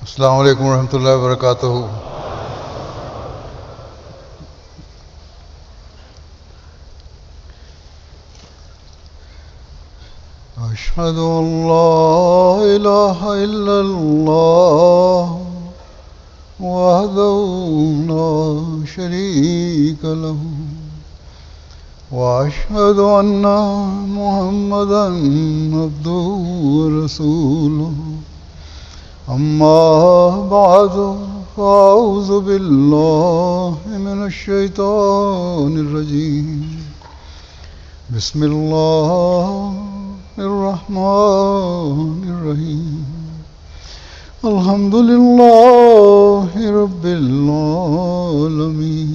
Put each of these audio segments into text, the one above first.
अस्सलामु अलैकुम रहमतुल्लाहि व बरकातुहू। अशहदु अल्ला इलाहा इल्लल्लाह वहदहू ला शरीका लहू व अशहदु अन्ना मुहम्मदन अब्दुहू व रसूलुहू। अम्मा बादु फ़अऊज़ु बिल्लाहि मिनश्शैतानिर रजीम। बिस्मिल्लाहिर रहमानिर रहीम। अल्हम्दुलिल्लाहि रब्बिल आलमीन।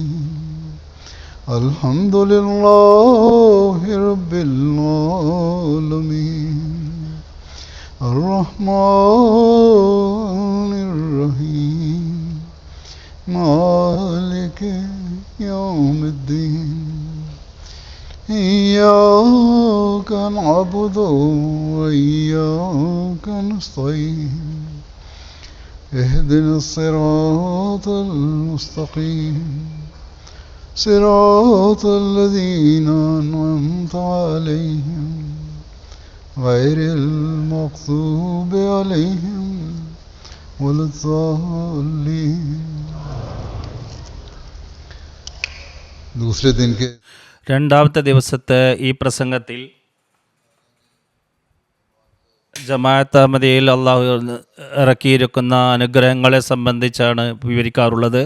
अल्हम्दुलिल्लाहि रब्बिल आलमीन। अर्रहमानिर रहीम। मालिकि यौमिद्दीन। इय्याका नअबुदु व इय्याका नस्तईन। इहदिनस सिरातल मुस्तक़ीम। सिरातल लज़ीना अनअमता अलैहिम गैरिल मग़ज़ूबि अलैहिम वलद्दाल्लीन। दूसरे दिन के രണ്ടാമത്തെ ദിവസത്തെ ഈ പ്രസംഗത്തിൽ ജമാഅത്ത് അഹ്മദിയയിൽ അള്ളാഹു ഇറക്കിയിരിക്കുന്ന അനുഗ്രഹങ്ങളെ സംബന്ധിച്ചാണ് വിവരിക്കാറുള്ളത്.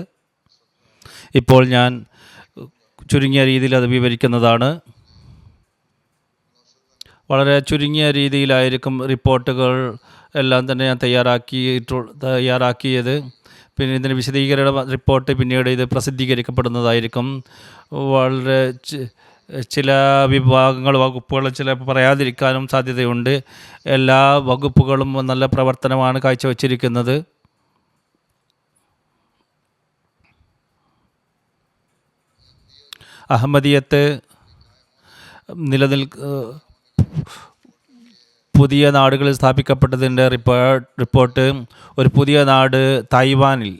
ഇപ്പോൾ ഞാൻ ചുരുങ്ങിയ രീതിയിൽ അത് വിവരിക്കുന്നതാണ്. വളരെ ചുരുങ്ങിയ രീതിയിലായിരിക്കും റിപ്പോർട്ടുകൾ എല്ലാം തന്നെ ഞാൻ തയ്യാറാക്കിയത്. പിന്നെ ഇതിന് വിശദീകരണ റിപ്പോർട്ട് പിന്നീട് ഇത് പ്രസിദ്ധീകരിക്കപ്പെടുന്നതായിരിക്കും. വളരെ ചില വിഭാഗങ്ങൾ വകുപ്പുകൾ ചിലപ്പോൾ പറയാതിരിക്കാനും സാധ്യതയുണ്ട്. എല്ലാ വകുപ്പുകളും നല്ല പ്രവർത്തനമാണ് കാഴ്ചവെച്ചിരിക്കുന്നത്. അഹമ്മദിയത്ത് പുതിയ നാടുകളിൽ സ്ഥാപിക്കപ്പെട്ടതിൻ്റെ റിപ്പോർട്ട് ഒരു പുതിയ നാട് തായ്വാനിൽ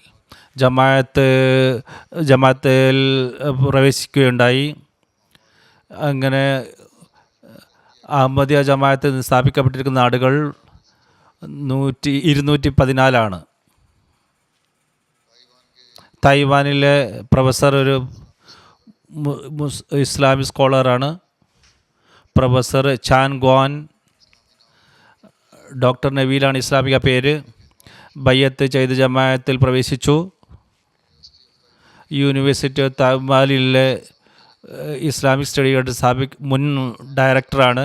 ജമാഅത്തിൽ പ്രവേശിക്കുകയുണ്ടായി. അങ്ങനെ അഹമ്മദിയ ജമാഅത്ത് സ്ഥാപിക്കപ്പെട്ടിരിക്കുന്ന നാടുകൾ 214. തായ്വാനിലെ പ്രൊഫസർ ഒരു ഇസ്ലാമിക് സ്കോളറാണ്. പ്രൊഫസർ ചാൻ ഗ്വാൻ. ഡോക്ടർ നബീലാണ് ഇസ്ലാമിക പേര്. ബയ്യത്ത് ചെയ്ത് ജമാഅത്തിൽ പ്രവേശിച്ചു. യൂണിവേഴ്സിറ്റി ഓഫ് തായ്വാനിലെ ഇസ്ലാമിക് സ്റ്റഡിയുടെ മുൻ ഡയറക്ടറാണ്.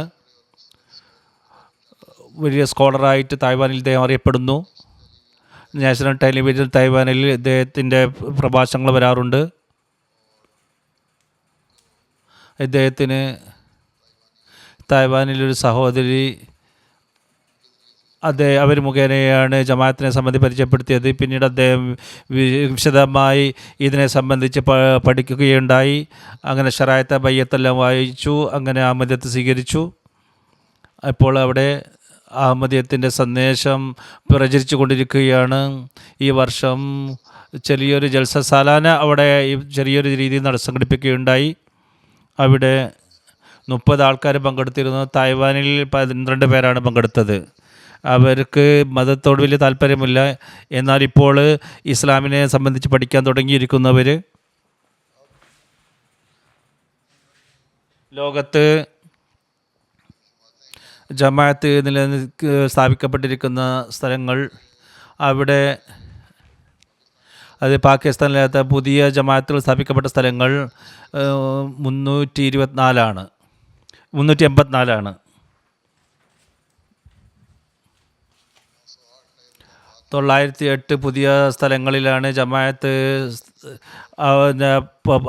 വലിയ സ്കോളറായിട്ട് തായ്വാനിൽ ഇദ്ദേഹം അറിയപ്പെടുന്നു. നാഷണൽ ടെലിവിഷൻ തായ്വാനിൽ ഇദ്ദേഹത്തിൻ്റെ പ്രഭാഷണങ്ങൾ വരാറുണ്ട്. ഇദ്ദേഹത്തിന് തായ്വാനിലൊരു സഹോദരി, അവർ മുഖേനയാണ് ജമാഅത്തിനെ സംബന്ധിച്ച് പരിചയപ്പെടുത്തിയത്. പിന്നീട് അദ്ദേഹം വിശദമായി ഇതിനെ സംബന്ധിച്ച് പഠിക്കുകയുണ്ടായി. അങ്ങനെ ശറായത്തെ ബയ്യത്തെല്ലാം വായിച്ചു. അങ്ങനെ അഹമ്മദിയത്ത് സ്വീകരിച്ചു. ഇപ്പോൾ അവിടെ അഹമ്മദിയത്തിൻ്റെ സന്ദേശം പ്രചരിച്ചു കൊണ്ടിരിക്കുകയാണ്. ഈ വർഷം ചെറിയൊരു ജൽസ സാലാന അവിടെ ചെറിയൊരു രീതിയിൽ സംഘടിപ്പിക്കുകയുണ്ടായി. അവിടെ 30 ആൾക്കാർ പങ്കെടുത്തിരുന്നു. തായ്വാനിൽ 12 പേരാണ് പങ്കെടുത്തത്. അവർക്ക് മതത്തോട് വലിയ താല്പര്യമില്ല. എന്നാൽ ഇപ്പോൾ ഇസ്ലാമിനെ സംബന്ധിച്ച് പഠിക്കാൻ തുടങ്ങിയിരിക്കുന്നവർ ലോകത്ത് ജമാഅത്ത് സ്ഥാപിക്കപ്പെട്ടിരിക്കുന്ന സ്ഥലങ്ങൾ, അവിടെ അത് പാകിസ്ഥാനിലകത്ത് പുതിയ ജമാഅത്തുകൾ സ്ഥാപിക്കപ്പെട്ട സ്ഥലങ്ങൾ 384 384. 908 പുതിയ സ്ഥലങ്ങളിലാണ് ജമാഅത്ത്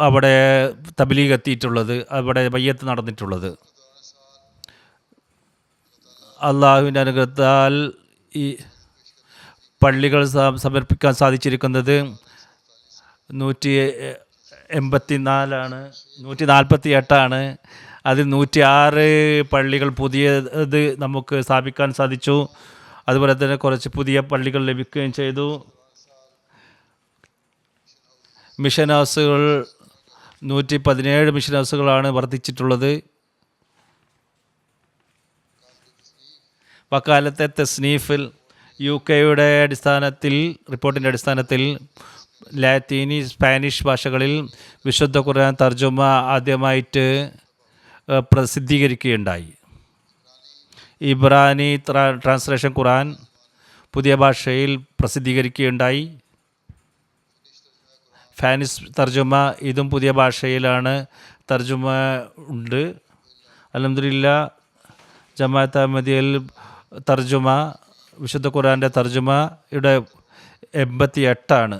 അവിടെ തബ്ലീഗ് എത്തിയിട്ടുള്ളത്, അവിടെ ബയ്യത്ത് നടന്നിട്ടുള്ളത്. അള്ളാഹുവിൻ്റെ അനുഗ്രഹത്താൽ ഈ പള്ളികൾ സമർപ്പിക്കാൻ സാധിച്ചിരിക്കുന്നത് 148. അതിൽ 106 പള്ളികൾ പുതിയത് നമുക്ക് സ്ഥാപിക്കാൻ സാധിച്ചു. അതുപോലെ തന്നെ കുറച്ച് പുതിയ പള്ളികൾ ലഭിക്കുകയും ചെയ്തു. Mission ഹൗസുകൾ 117 mission ഹൗസുകളാണ് വർദ്ധിച്ചിട്ടുള്ളത്. വക്കാലത്തെ തസ്നീഫിൽ UK-യുടെ റിപ്പോർട്ടിൻ്റെ അടിസ്ഥാനത്തിൽ ലാത്തീനി, സ്പാനിഷ് ഭാഷകളിൽ വിശുദ്ധ ഖുർആൻ തർജുമ ആദ്യമായിട്ട് പ്രസിദ്ധീകരിക്കുകയുണ്ടായി. ഇബ്രാനി ട്രാൻസ്ലേഷൻ ഖുർആൻ പുതിയ ഭാഷയിൽ പ്രസിദ്ധീകരിക്കുകയുണ്ടായി. സ്പാനിഷ് തർജുമ ഇതും പുതിയ ഭാഷയിലാണ് തർജുമ ഉണ്ട്. അൽഹംദുലില്ലാ ജമാഅത്ത് അഹ്മദിയയിൽ തർജുമ വിശുദ്ധ ഖുർആൻ്റെ തർജുമയുടെ 78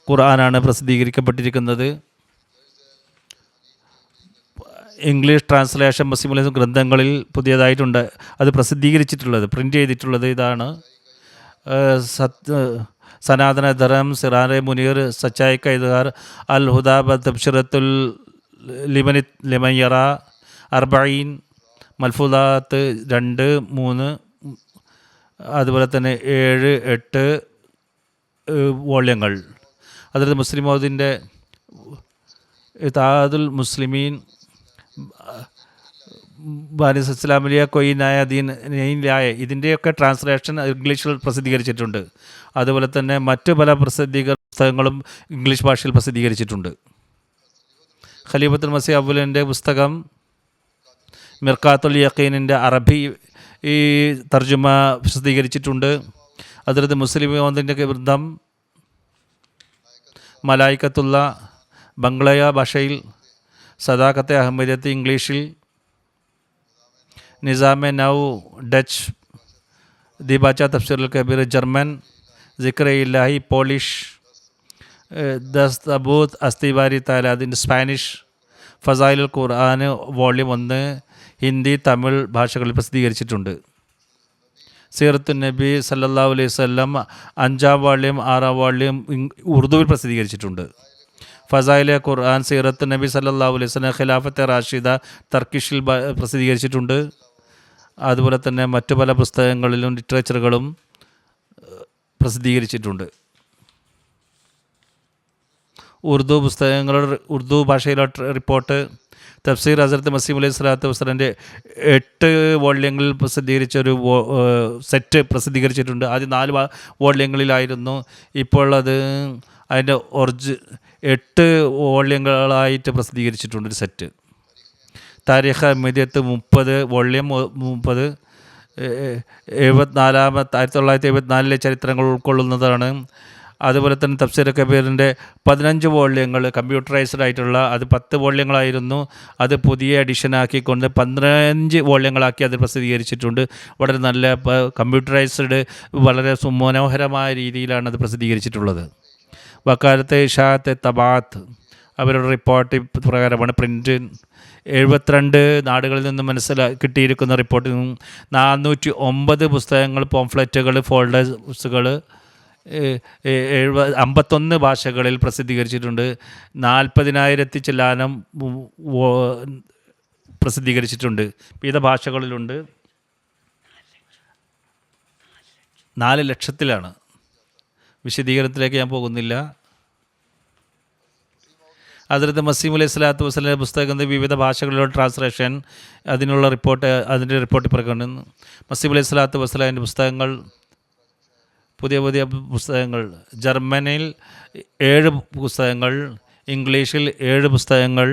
ഖുർആനാണ് പ്രസിദ്ധീകരിക്കപ്പെട്ടിരിക്കുന്നത്. ഇംഗ്ലീഷ് ട്രാൻസ്ലേഷൻ മുസ്ലിം ഗ്രന്ഥങ്ങളിൽ പുതിയതായിട്ടുണ്ട് അത് പ്രസിദ്ധീകരിച്ചിട്ടുള്ളത്, പ്രിൻ്റ് ചെയ്തിട്ടുള്ളത്. ഇതാണ് സനാതന ധരം, സിറാറെ മുനീർ, സച്ചായ് കൈദാർ, അൽ ഹുദാബ, തബ്ഷിറത്തുൽ ലിമയ്യറ, അർബഈൻ, മൽഫൂദാത്ത് 2, 3, അതുപോലെ തന്നെ 7, 8 വോള്യങ്ങൾ. അതിൽ മുസ്ലിം മൗദിൻ്റെ താദുൽ മുസ്ലിമീൻ, ബാനിസ് ഇസ്ലാമിലിയ, കൊയ്നായ ദീനായ ഇതിൻ്റെയൊക്കെ ട്രാൻസ്ലേഷൻ ഇംഗ്ലീഷിൽ പ്രസിദ്ധീകരിച്ചിട്ടുണ്ട്. അതുപോലെ തന്നെ മറ്റു പല പുസ്തകങ്ങളും ഇംഗ്ലീഷ് ഭാഷയിൽ പ്രസിദ്ധീകരിച്ചിട്ടുണ്ട്. ഖലീഫത്തുൽ മസീഹ് അവ്വലിൻ്റെ പുസ്തകം മിർക്കാത്തുൽ യഖീനിൻ്റെ അറബി തർജുമ പ്രസിദ്ധീകരിച്ചിട്ടുണ്ട്. അതിലത് മുസ്ലിം മൗദിൻ്റെ ഗ്രന്ഥം മലായിക്കത്തുള്ള ബംഗ്ലയ ഭാഷയിൽ, സദാഖത്തെ അഹമ്മദിയത്ത് ഇംഗ്ലീഷിൽ, നിസാമെ നൗ ഡച്ച്, ദിബാച്ച തഫ്സീറുൽ കബീർ ജർമ്മൻ, സിക്ര ഇലാഹി പോളിഷ്, ദസ്തബൂത്ത് അസ്തിബാരി താലാദിൻ സ്പാനിഷ്, ഫസായിലുൽ ഖുർആൻ വോള്യം 1 ഹിന്ദി, തമിഴ് ഭാഷകളിൽ പ്രസിദ്ധീകരിച്ചിട്ടുണ്ട്. സീറത്തുൻ നബി സല്ലല്ലാഹു അലൈഹി വസല്ലം 5-ാം വോള്യം 6-ാം വോള്യം ഉറുദുവിൽ പ്രസിദ്ധീകരിച്ചിട്ടുണ്ട്. ഫസായിലെ ഖുർആൻ, സീറത്ത് നബി സല്ലല്ലാഹു അലൈഹി വസല്ലം, ഖിലാഫത്തെ റാഷിദ ടർക്കിഷിൽ പ്രസിദ്ധീകരിച്ചിട്ടുണ്ട്. അതുപോലെ തന്നെ മറ്റു പല പുസ്തകങ്ങളിലും ലിറ്ററേച്ചറുകളും പ്രസിദ്ധീകരിച്ചിട്ടുണ്ട്. ഉറുദു ഭാഷയിലെ റിപ്പോർട്ട് തഫ്സീർ ഹസ്രത്ത് മസീഹ് അലൈഹി സ്വലാത്തു വസ്സലാമിൻ്റെ 8 വോള്യങ്ങളിൽ പ്രസിദ്ധീകരിച്ച ഒരു സെറ്റ് പ്രസിദ്ധീകരിച്ചിട്ടുണ്ട്. ആദ്യം 4 വോള്യങ്ങളിലായിരുന്നു. ഇപ്പോൾ അത് അതിൻ്റെ 8 വോള്യങ്ങളായിട്ട് പ്രസിദ്ധീകരിച്ചിട്ടുണ്ട് ഒരു സെറ്റ്. താരിഖ് അഹ്മദിയത്ത് 30 വോള്യം 30 1974 ചരിത്രങ്ങൾ ഉൾക്കൊള്ളുന്നതാണ്. അതുപോലെ തന്നെ തഫ്സീർ കബീറിൻ്റെ 15 വോള്യങ്ങൾ കമ്പ്യൂട്ടറൈസ്ഡ് ആയിട്ടുള്ള, അത് 10 വോള്യങ്ങളായിരുന്നു. അത് പുതിയ എഡിഷനാക്കിക്കൊണ്ട് 15 വോള്യങ്ങളാക്കി അത് പ്രസിദ്ധീകരിച്ചിട്ടുണ്ട്. വളരെ നല്ല കമ്പ്യൂട്ടറൈസ്ഡ്, വളരെ സുമനോഹരമായ രീതിയിലാണ് അത് പ്രസിദ്ധീകരിച്ചിട്ടുള്ളത്. വക്കാലത്തെ ഇഷാത്തെ തബാത്ത് അവരുടെ റിപ്പോർട്ട് പ്രകാരമാണ് പ്രിൻ്റ് 72 നാടുകളിൽ നിന്ന് കിട്ടിയിരിക്കുന്ന റിപ്പോർട്ടിൽ നിന്നും 409 പുസ്തകങ്ങൾ, പോംഫ്ലെറ്റുകൾ, ഫോൾഡേഴ്സുകൾ 51 ഭാഷകളിൽ പ്രസിദ്ധീകരിച്ചിട്ടുണ്ട്. 40,000 ചില്ലാനം പ്രസിദ്ധീകരിച്ചിട്ടുണ്ട്. വിവിധ ഭാഷകളിലുണ്ട്. 4 ലക്ഷത്തിലാണ്. വിശദീകരണത്തിലേക്ക് ഞാൻ പോകുന്നില്ല. ഹദ്റത്ത് മസീഹ് അലൈഹി സ്വലാത്തു വസ്സലാമിൻ്റെ പുസ്തകത്തിൻ്റെ വിവിധ ഭാഷകളിലുള്ള ട്രാൻസ്ലേഷൻ, അതിൻ്റെ റിപ്പോർട്ട് പ്രകാരം മസീഹ് അലൈഹി സ്വലാത്തു വസ്സലാമിൻ്റെ പുസ്തകങ്ങൾ, പുതിയ പുസ്തകങ്ങൾ, ജർമ്മനിയിൽ 7 പുസ്തകങ്ങൾ, ഇംഗ്ലീഷിൽ 7 പുസ്തകങ്ങൾ,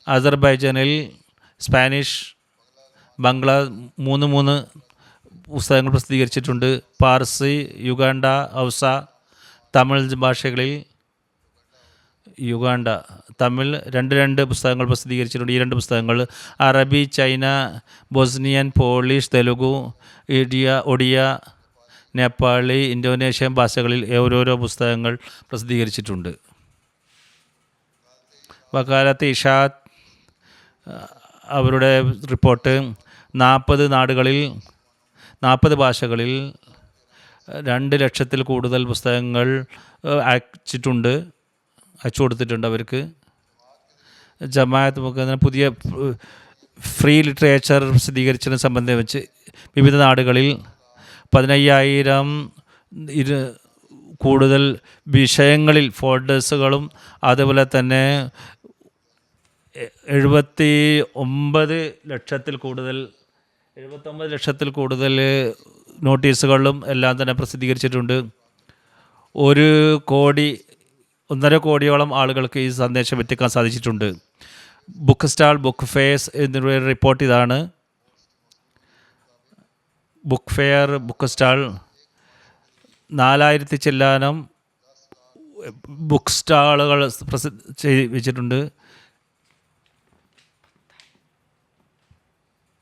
അസർബൈജാനിൽ സ്പാനിഷ്, ബംഗ്ല 3 പുസ്തകങ്ങൾ പ്രസിദ്ധീകരിച്ചിട്ടുണ്ട്. പാർസി, യുഗാണ്ട, ഹൗസ, തമിഴ് ഭാഷകളിൽ തമിഴ് 2 പുസ്തകങ്ങൾ പ്രസിദ്ധീകരിച്ചിട്ടുണ്ട്. ഈ 2 പുസ്തകങ്ങൾ അറബി, China, Bosnian, polish, Telugu, Odia, Nepali, Indonesian ഭാഷകളിൽ ഓരോരോ പുസ്തകങ്ങൾ പ്രസിദ്ധീകരിച്ചിട്ടുണ്ട്. വക്കാലത്ത് ഇഷാത്ത് അവരുടെ റിപ്പോർട്ട് 40 നാടുകളിൽ 40 ഭാഷകളിൽ 2 ലക്ഷത്തിൽ കൂടുതൽ പുസ്തകങ്ങൾ അയച്ചു കൊടുത്തിട്ടുണ്ട്. അവർക്ക് ജമാഅത്ത് മുഖേന പുതിയ ഫ്രീ ലിറ്ററേച്ചർ പ്രസിദ്ധീകരിച്ചതിനെ സംബന്ധിച്ച് വിവിധ നാടുകളിൽ 15,000 കൂടുതൽ വിഷയങ്ങളിൽ ഫോൾഡേഴ്സുകളും അതുപോലെ തന്നെ 79 ലക്ഷത്തിൽ കൂടുതൽ നോട്ടീസുകളിലും എല്ലാം തന്നെ പ്രസിദ്ധീകരിച്ചിട്ടുണ്ട്. 1.5 കോടിയോളം ആളുകൾക്ക് ഈ സന്ദേശം എത്തിക്കാൻ സാധിച്ചിട്ടുണ്ട്. ബുക്ക് സ്റ്റാൾ, ബുക്ക് ഫെയർസ് എന്നിവയുടെ റിപ്പോർട്ട് ഇതാണ്. ബുക്ക് ഫെയർ, ബുക്ക് സ്റ്റാൾ 4000 ചില്ലാനം ബുക്ക് സ്റ്റാളുകൾ വെച്ചിട്ടുണ്ട്.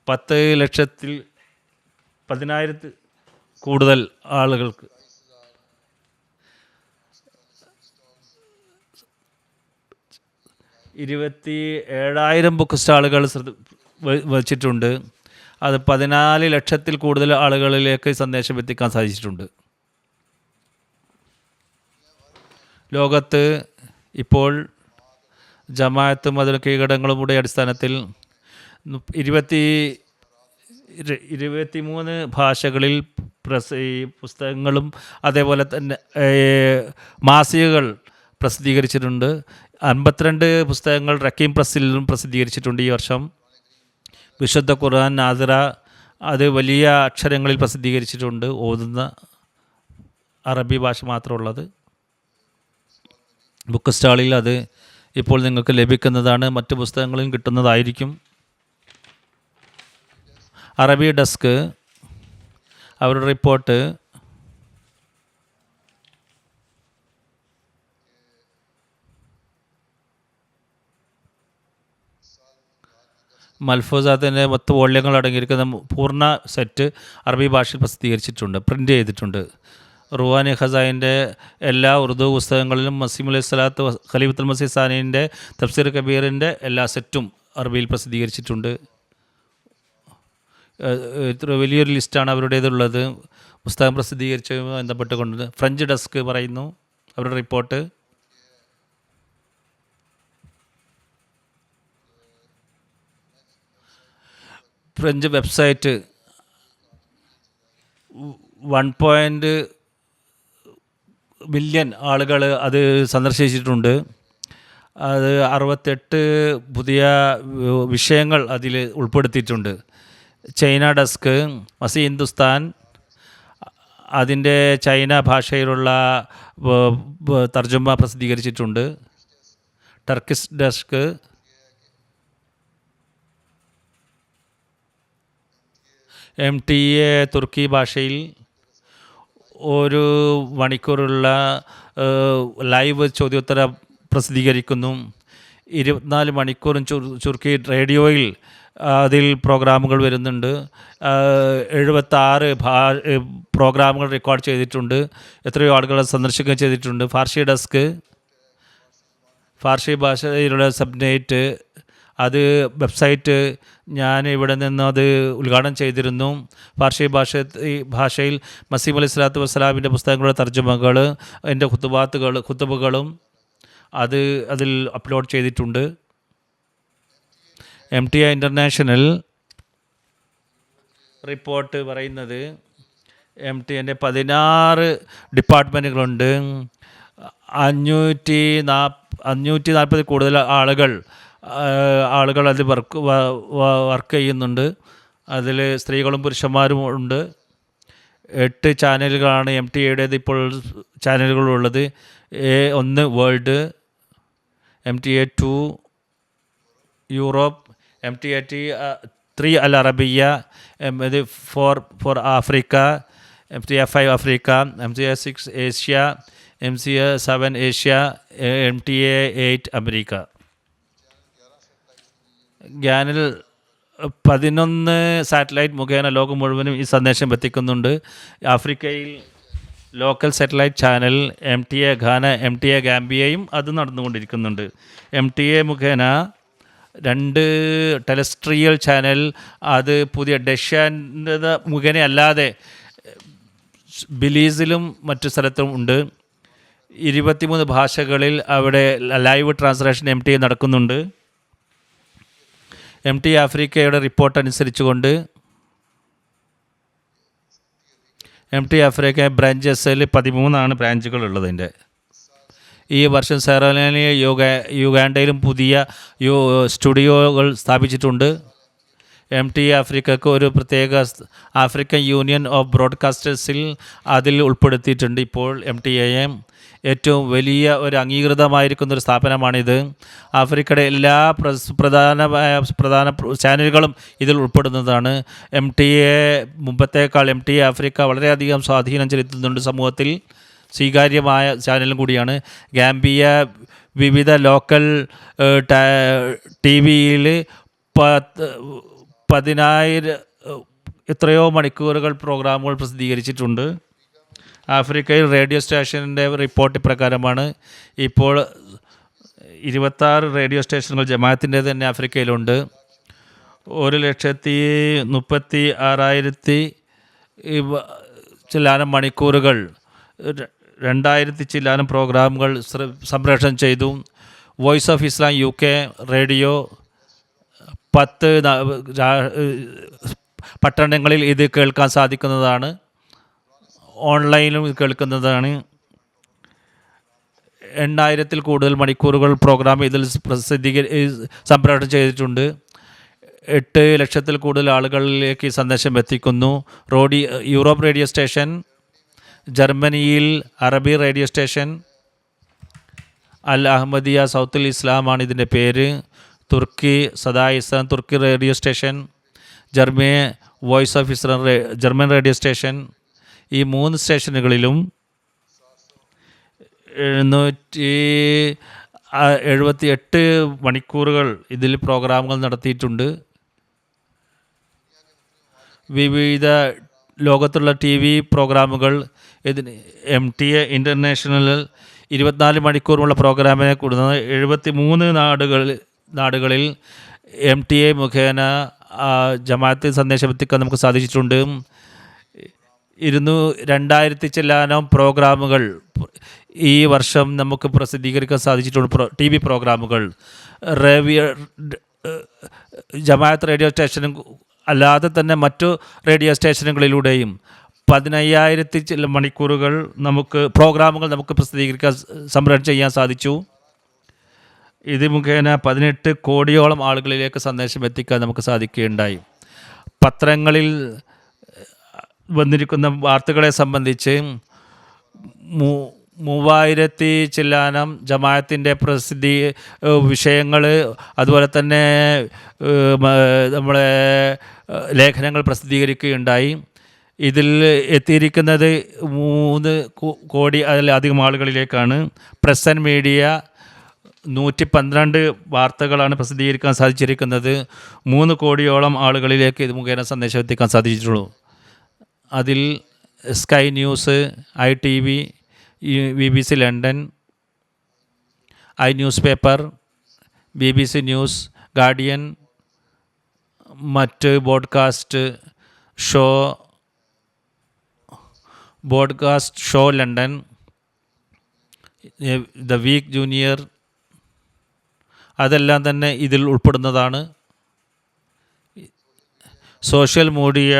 10,000,000 കൂടുതൽ ആളുകൾക്ക് 27,000 ബുക്ക് സ്റ്റാളുകൾ വച്ചിട്ടുണ്ട്. അത് 14 ലക്ഷത്തിൽ കൂടുതൽ ആളുകളിലേക്ക് സന്ദേശം എത്തിക്കാൻ സാധിച്ചിട്ടുണ്ട്. ലോകത്ത് ഇപ്പോൾ ജമാഅത്തും അതിന് കീഴടങ്ങളുമുടെ അടിസ്ഥാനത്തിൽ 23 ഭാഷകളിൽ പുസ്തകങ്ങളും അതേപോലെ തന്നെ മാസികകൾ പ്രസിദ്ധീകരിച്ചിട്ടുണ്ട്. 52 പുസ്തകങ്ങൾ റക്കീം പ്രസ്സിലും പ്രസിദ്ധീകരിച്ചിട്ടുണ്ട് ഈ വർഷം. വിശുദ്ധ ഖുർആൻ നാസിറ അത് വലിയ അക്ഷരങ്ങളിൽ പ്രസിദ്ധീകരിച്ചിട്ടുണ്ട്. ഓതുന്ന അറബി ഭാഷ മാത്രമുള്ളത്. ബുക്ക് സ്റ്റാളിൽ അത് ഇപ്പോൾ നിങ്ങൾക്ക് ലഭിക്കുന്നതാണ്. മറ്റ് പുസ്തകങ്ങളും കിട്ടുന്നതായിരിക്കും. അറബി ഡെസ്ക് അവരുടെ റിപ്പോർട്ട് മൽഫൂസാത്തിൻ്റെ 10 വോള്യങ്ങൾ അടങ്ങിയിരിക്കുന്ന പൂർണ്ണ സെറ്റ് അറബി ഭാഷയിൽ പ്രസിദ്ധീകരിച്ചിട്ടുണ്ട്, പ്രിൻ്റ് ചെയ്തിട്ടുണ്ട്. റുവാനി ഖസായിൻ്റെ എല്ലാ ഉറുദു പുസ്തകങ്ങളിലും മസീം അലൈഹി സ്വലാത്ത് ഖലീഫത്തുൽ മസീഹ് സാനിൻ്റെ തഫ്സീർ കബീറിൻ്റെ എല്ലാ സെറ്റും അറബിയിൽ പ്രസിദ്ധീകരിച്ചിട്ടുണ്ട്. ഇത്ര വലിയൊരു ലിസ്റ്റാണ് അവരുടേതുള്ളത് പുസ്തകം പ്രസിദ്ധീകരിച്ചതുമായി ബന്ധപ്പെട്ടുകൊണ്ട്. ഫ്രഞ്ച് ഡെസ്ക് പറയുന്നു അവരുടെ റിപ്പോർട്ട്. ഫ്രഞ്ച് വെബ്സൈറ്റ് 1 ബില്യൺ ആളുകൾ അത് സന്ദർശിച്ചിട്ടുണ്ട്. അത് 68 പുതിയ വിഷയങ്ങൾ അതിൽ ഉൾപ്പെടുത്തിയിട്ടുണ്ട്. ചൈന ഡെസ്ക് മസി ഹിന്ദുസ്ഥാൻ അതിൻ്റെ ചൈന ഭാഷയിലുള്ള തർജുമ പ്രസിദ്ധീകരിച്ചിട്ടുണ്ട്. ടർക്കിഷ് ഡെസ്ക് MTA തുർക്കി ഭാഷയിൽ 1 മണിക്കൂറുള്ള ലൈവ് ചോദ്യോത്തര പ്രസിദ്ധീകരിക്കുന്നു. 24 മണിക്കൂറും ചുരുക്കി റേഡിയോയിൽ അതിൽ പ്രോഗ്രാമുകൾ വരുന്നുണ്ട്. 76 പ്രോഗ്രാമുകൾ റെക്കോർഡ് ചെയ്തിട്ടുണ്ട്. എത്രയോ ആളുകൾ സന്ദർശിക്കുകയും ചെയ്തിട്ടുണ്ട്. ഫാർസി ഡെസ്ക് ഫാർസി ഭാഷയിലുള്ള സബ്നെറ്റ് അത് വെബ്സൈറ്റ് ഞാൻ ഇവിടെ നിന്ന് അത് ഉദ്ഘാടനം ചെയ്തിരുന്നു. ഫാർസി ഭാഷയിൽ മസീം അലൈഹി സ്വലാത്തു വസ്സലാമിൻ്റെ പുസ്തകങ്ങളുടെ തർജ്ജമകൾ എൻ്റെ ഖുതുബുകളും അതിൽ അപ്ലോഡ് ചെയ്തിട്ടുണ്ട്. MTA ഇൻ്റർനാഷണൽ റിപ്പോർട്ട് പറയുന്നത് MTAൻ്റെ 16 ഡിപ്പാർട്ട്മെൻറ്റുകളുണ്ട്. 540 കൂടുതൽ ആളുകൾ അതിൽ വർക്ക് ചെയ്യുന്നുണ്ട്. അതിൽ സ്ത്രീകളും പുരുഷന്മാരും ഉണ്ട്. 8 ചാനലുകളാണ് MTAയുടേത് ഇപ്പോൾ ചാനലുകളുള്ളത്. A1 world, MTA 2 Europe, MTA 3 al Arabiya, 4 Africa, MTA 5 Africa, MTA 6 Asia, MTA 7 Asia, MTA 8 America. ഗ്യാനിൽ 11 സാറ്റലൈറ്റ് മുഖേന ലോകം മുഴുവനും ഈ സന്ദേശം എത്തിക്കുന്നുണ്ട്. ആഫ്രിക്കയിൽ local satellite channel MTA Ghana, MTA ഗാംബിയയും അത് നടന്നുകൊണ്ടിരിക്കുന്നുണ്ട്. MTA മുഖേന 2 ടെലസ്ട്രിയൽ ചാനൽ അത് പുതിയ ഡെഷ്യാൻ്റെ മുഖേന അല്ലാതെ ബിലീസിലും മറ്റു സ്ഥലത്തും ഉണ്ട്. 23 ഭാഷകളിൽ അവിടെ ലൈവ് ട്രാൻസ്ലേഷൻ MTA നടക്കുന്നുണ്ട്. MT ആഫ്രിക്കയുടെ റിപ്പോർട്ട് അനുസരിച്ചുകൊണ്ട് MT ആഫ്രിക്ക ബ്രാഞ്ചസിൽ 13 ബ്രാഞ്ചുകൾ ഉള്ളതിൻ്റെ. ഈ വർഷം സെറോലിയ യുഗാണ്ടയിലും പുതിയ സ്റ്റുഡിയോകൾ സ്ഥാപിച്ചിട്ടുണ്ട്. MT ആഫ്രിക്കക്ക് ഒരു പ്രത്യേക ആഫ്രിക്കൻ യൂണിയൻ ഓഫ് ബ്രോഡ്കാസ്റ്റേഴ്സിൽ അതിൽ ഉൾപ്പെടുത്തിയിട്ടുണ്ട്. ഇപ്പോൾ MTA ഏറ്റവും വലിയ ഒരു അംഗീകൃതമായിരിക്കുന്നൊരു സ്ഥാപനമാണിത്. ആഫ്രിക്കയുടെ എല്ലാ പ്രധാന ചാനലുകളും ഇതിൽ ഉൾപ്പെടുന്നതാണ്. MTA മുമ്പത്തേക്കാൾ MTA ആഫ്രിക്ക വളരെയധികം സ്വാധീനം ചെലുത്തുന്നുണ്ട് സമൂഹത്തിൽ. സ്വീകാര്യമായ ചാനലും കൂടിയാണ്. ഗാംബിയ വിവിധ ലോക്കൽ TV-യിൽ 10,000 എത്രയോ മണിക്കൂറുകൾ പ്രോഗ്രാമുകൾ പ്രസിദ്ധീകരിച്ചിട്ടുണ്ട്. ആഫ്രിക്കയിൽ റേഡിയോ സ്റ്റേഷൻ്റെ റിപ്പോർട്ട് പ്രകാരമാണ് ഇപ്പോൾ 26 റേഡിയോ സ്റ്റേഷനുകൾ ജമാഅത്തിൻ്റെ തന്നെ ആഫ്രിക്കയിലുണ്ട്. 1,36,000 ചില്ലാനം മണിക്കൂറുകൾ 2,000 ചില്ലാനം പ്രോഗ്രാമുകൾ സംപ്രേഷണം ചെയ്തു. Voice of Islam UK radio 10 പട്ടണങ്ങളിൽ ഇത് കേൾക്കാൻ സാധിക്കുന്നതാണ്. ഓൺലൈനിലും ഇത് കേൾക്കുന്നതാണ്. 8,000-ൽ കൂടുതൽ മണിക്കൂറുകൾ പ്രോഗ്രാം ഇതിൽ സംപ്രേഷണം ചെയ്തിട്ടുണ്ട്. 8 ലക്ഷത്തിൽ കൂടുതൽ ആളുകളിലേക്ക് ഈ സന്ദേശം എത്തിക്കുന്നു. യൂറോപ്പ് റേഡിയോ സ്റ്റേഷൻ, ജർമ്മനിയിൽ അറബി റേഡിയോ സ്റ്റേഷൻ, അൽ അഹമ്മദിയ സൗത്തുൽ ഇസ്ലാമാണ് ഇതിൻ്റെ പേര്. തുർക്കി സദാ ഇസ്ലാം തുർക്കി റേഡിയോ സ്റ്റേഷൻ, വോയിസ് ഓഫ് ഇസ്ലാം ജർമ്മൻ റേഡിയോ സ്റ്റേഷൻ. ഈ 3 സ്റ്റേഷനുകളിലും 778 മണിക്കൂറുകൾ ഇതിൽ പ്രോഗ്രാമുകൾ നടത്തിയിട്ടുണ്ട്. വിവിധ ലോകത്തുള്ള TV പ്രോഗ്രാമുകൾ ഇതിന് MTA ഇൻ്റർനാഷണൽ 24 മണിക്കൂറുമുള്ള പ്രോഗ്രാമിനെ കൂടുന്നത് 73 നാടുകളിൽ MTA മുഖേന ജമാഅത്ത് സന്ദേശം എത്തിക്കാൻ നമുക്ക് സാധിച്ചിട്ടുണ്ട്. 2,000 ചില്ലാനം പ്രോഗ്രാമുകൾ ഈ വർഷം നമുക്ക് പ്രസിദ്ധീകരിക്കാൻ സാധിച്ചിട്ടുണ്ട്. TV പ്രോഗ്രാമുകൾ ജമാഅത്ത് റേഡിയോ സ്റ്റേഷനും അല്ലാതെ തന്നെ മറ്റു റേഡിയോ സ്റ്റേഷനുകളിലൂടെയും 15,000 മണിക്കൂറുകൾ പ്രോഗ്രാമുകൾ നമുക്ക് പ്രസിദ്ധീകരിക്കാൻ സംപ്രേഷണം ചെയ്യാൻ സാധിച്ചു. ഇത് മുഖേന 18 കോടിയോളം ആളുകളിലേക്ക് സന്ദേശം എത്തിക്കാൻ നമുക്ക് സാധിക്കുകയുണ്ടായി. പത്രങ്ങളിൽ വന്നിരിക്കുന്ന വാർത്തകളെ സംബന്ധിച്ച് 3,000 ചില്ലാനം ജമാഅത്തിൻ്റെ വിഷയങ്ങൾ, അതുപോലെ തന്നെ നമ്മളെ ലേഖനങ്ങൾ പ്രസിദ്ധീകരിക്കുകയുണ്ടായി. ഇതിൽ എത്തിയിരിക്കുന്നത് 3 കോടി അതിലധികം ആളുകളിലേക്കാണ്. പ്രസ് ആൻഡ് മീഡിയ 112 വാർത്തകളാണ് പ്രസിദ്ധീകരിക്കാൻ സാധിച്ചിരിക്കുന്നത്. 3 കോടിയോളം ആളുകളിലേക്ക് ഇത് മുഖേന സന്ദേശം എത്തിക്കാൻ സാധിച്ചിട്ടുള്ളൂ. അതിൽ sky news, ITV, BBC London, news paper, BBC news, Guardian, മറ്റ് podcast show London, the week junior, അതെല്ലാം തന്നെ ഇതിൽ ഉൾപ്പെടുന്നതാണ്. സോഷ്യൽ മീഡിയ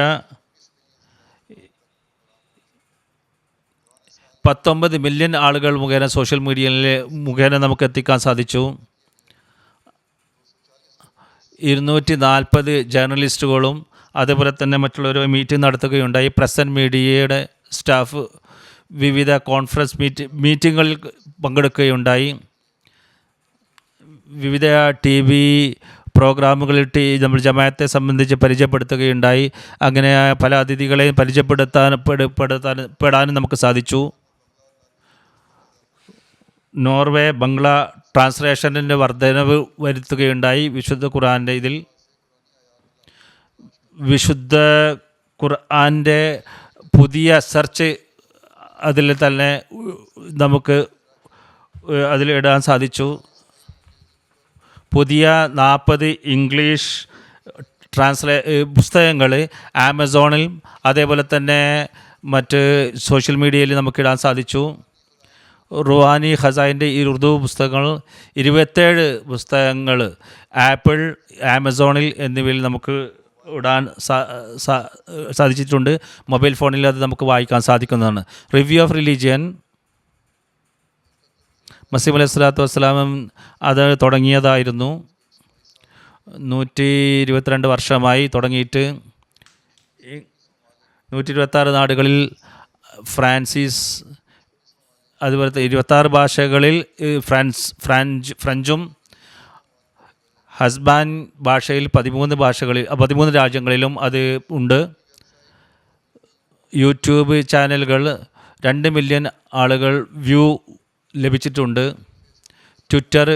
19 മില്യൺ ആളുകൾ സോഷ്യൽ മുഖേന നമുക്ക് എത്തിക്കാൻ സാധിച്ചു. 240 ജേർണലിസ്റ്റുകളും അതേപോലെ തന്നെ മറ്റുള്ളവർ മീറ്റിംഗ് നടത്തുകയുണ്ടായി. പ്രസ് ആൻഡ് മീഡിയയുടെ സ്റ്റാഫ് വിവിധ കോൺഫറൻസ് മീറ്റിങ്ങുകളിൽ പങ്കെടുക്കുകയുണ്ടായി. വിവിധ TV പ്രോഗ്രാമുകളിൽ നമ്മൾ ജമാഅത്തെ സംബന്ധിച്ച് പരിചയപ്പെടുത്തുകയുണ്ടായി. അങ്ങനെ പല അതിഥികളെയും പരിചയപ്പെടാനും നമുക്ക് സാധിച്ചു. നോർവേ ബംഗ്ല ട്രാൻസ്ലേഷനിൻ്റെ വർധനവ് വരുത്തുകയുണ്ടായി. വിശുദ്ധ ഖുർആൻ്റെ വിശുദ്ധ ഖുർആൻ്റെ പുതിയ സെർച്ച് അതിൽ തന്നെ നമുക്ക് അതിലിടാൻ സാധിച്ചു. പുതിയ 40 ഇംഗ്ലീഷ് പുസ്തകങ്ങൾ ആമസോണിൽ അതേപോലെ തന്നെ മറ്റ് സോഷ്യൽ മീഡിയയിൽ നമുക്കിടാൻ സാധിച്ചു. റുഹാനി ഖസായിൻ്റെ ഈ ഉറുദു പുസ്തകങ്ങൾ 27 പുസ്തകങ്ങൾ ആപ്പിൾ, ആമസോണിൽ എന്നിവയിൽ നമുക്ക് ഇടാൻ സാധിച്ചിട്ടുണ്ട്. മൊബൈൽ ഫോണിൽ അത് നമുക്ക് വായിക്കാൻ സാധിക്കുന്നതാണ്. റിവ്യൂ ഓഫ് റിലീജിയൻ, മസീഹ് അലൈഹി സ്വലാത്തു വസ്സലാം അത് തുടങ്ങിയതായിരുന്നു. 122 വർഷമായി തുടങ്ങിയിട്ട് 126 നാടുകളിൽ ഫ്രാൻസിസ്, അതുപോലെ 26 ഭാഷകളിൽ ഫ്രഞ്ചും ഹസ്ബാൻ ഭാഷയിൽ 13 രാജ്യങ്ങളിലും അത് ഉണ്ട്. യൂട്യൂബ് ചാനലുകൾ 2 മില്യൺ ആളുകൾ വ്യൂ ലഭിച്ചിട്ടുണ്ട്. ട്വിറ്റർ,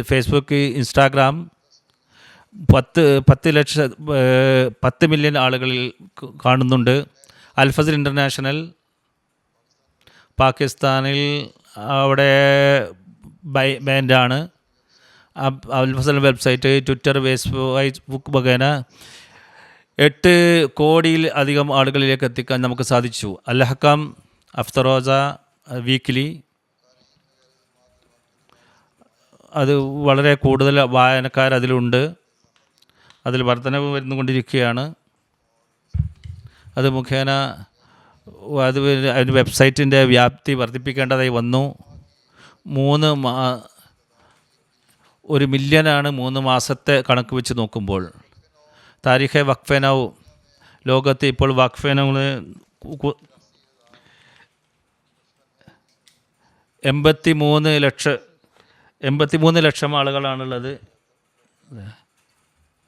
ഫേസ്ബുക്ക്, ഇൻസ്റ്റാഗ്രാം 10 മില്യൺ ആളുകളിൽ കാണുന്നുണ്ട്. അൽഫസർ ഇൻ്റർനാഷണൽ പാകിസ്ഥാനിൽ അവിടെ ബാൻഡാണ്. അൽഫസൽ വെബ്സൈറ്റ്, ട്വിറ്റർ, ഫേസ്ബുക്ക് മുഖേന 8 കോടിയിൽ അധികം ആളുകളിലേക്ക് എത്തിക്കാൻ നമുക്ക് സാധിച്ചു. അൽ-ഹക്കം, അഫ്തറോസ വീക്കിലി, അത് വളരെ കൂടുതൽ വായനക്കാർ അതിലുണ്ട്. അതിൽ വർധനവ് വരുന്നുകൊണ്ടിരിക്കുകയാണ്. അത് മുഖേന അതിന് വെബ്സൈറ്റിൻ്റെ വ്യാപ്തി വർദ്ധിപ്പിക്കേണ്ടതായി വന്നു. 1 മില്യനാണ് 3 മാസത്തെ കണക്ക് വെച്ച് നോക്കുമ്പോൾ. താരിഖെ വഖഫെനൗ, ലോകത്ത് ഇപ്പോൾ വഖഫെനൗന് 83 ലക്ഷം ആളുകളാണുള്ളത്.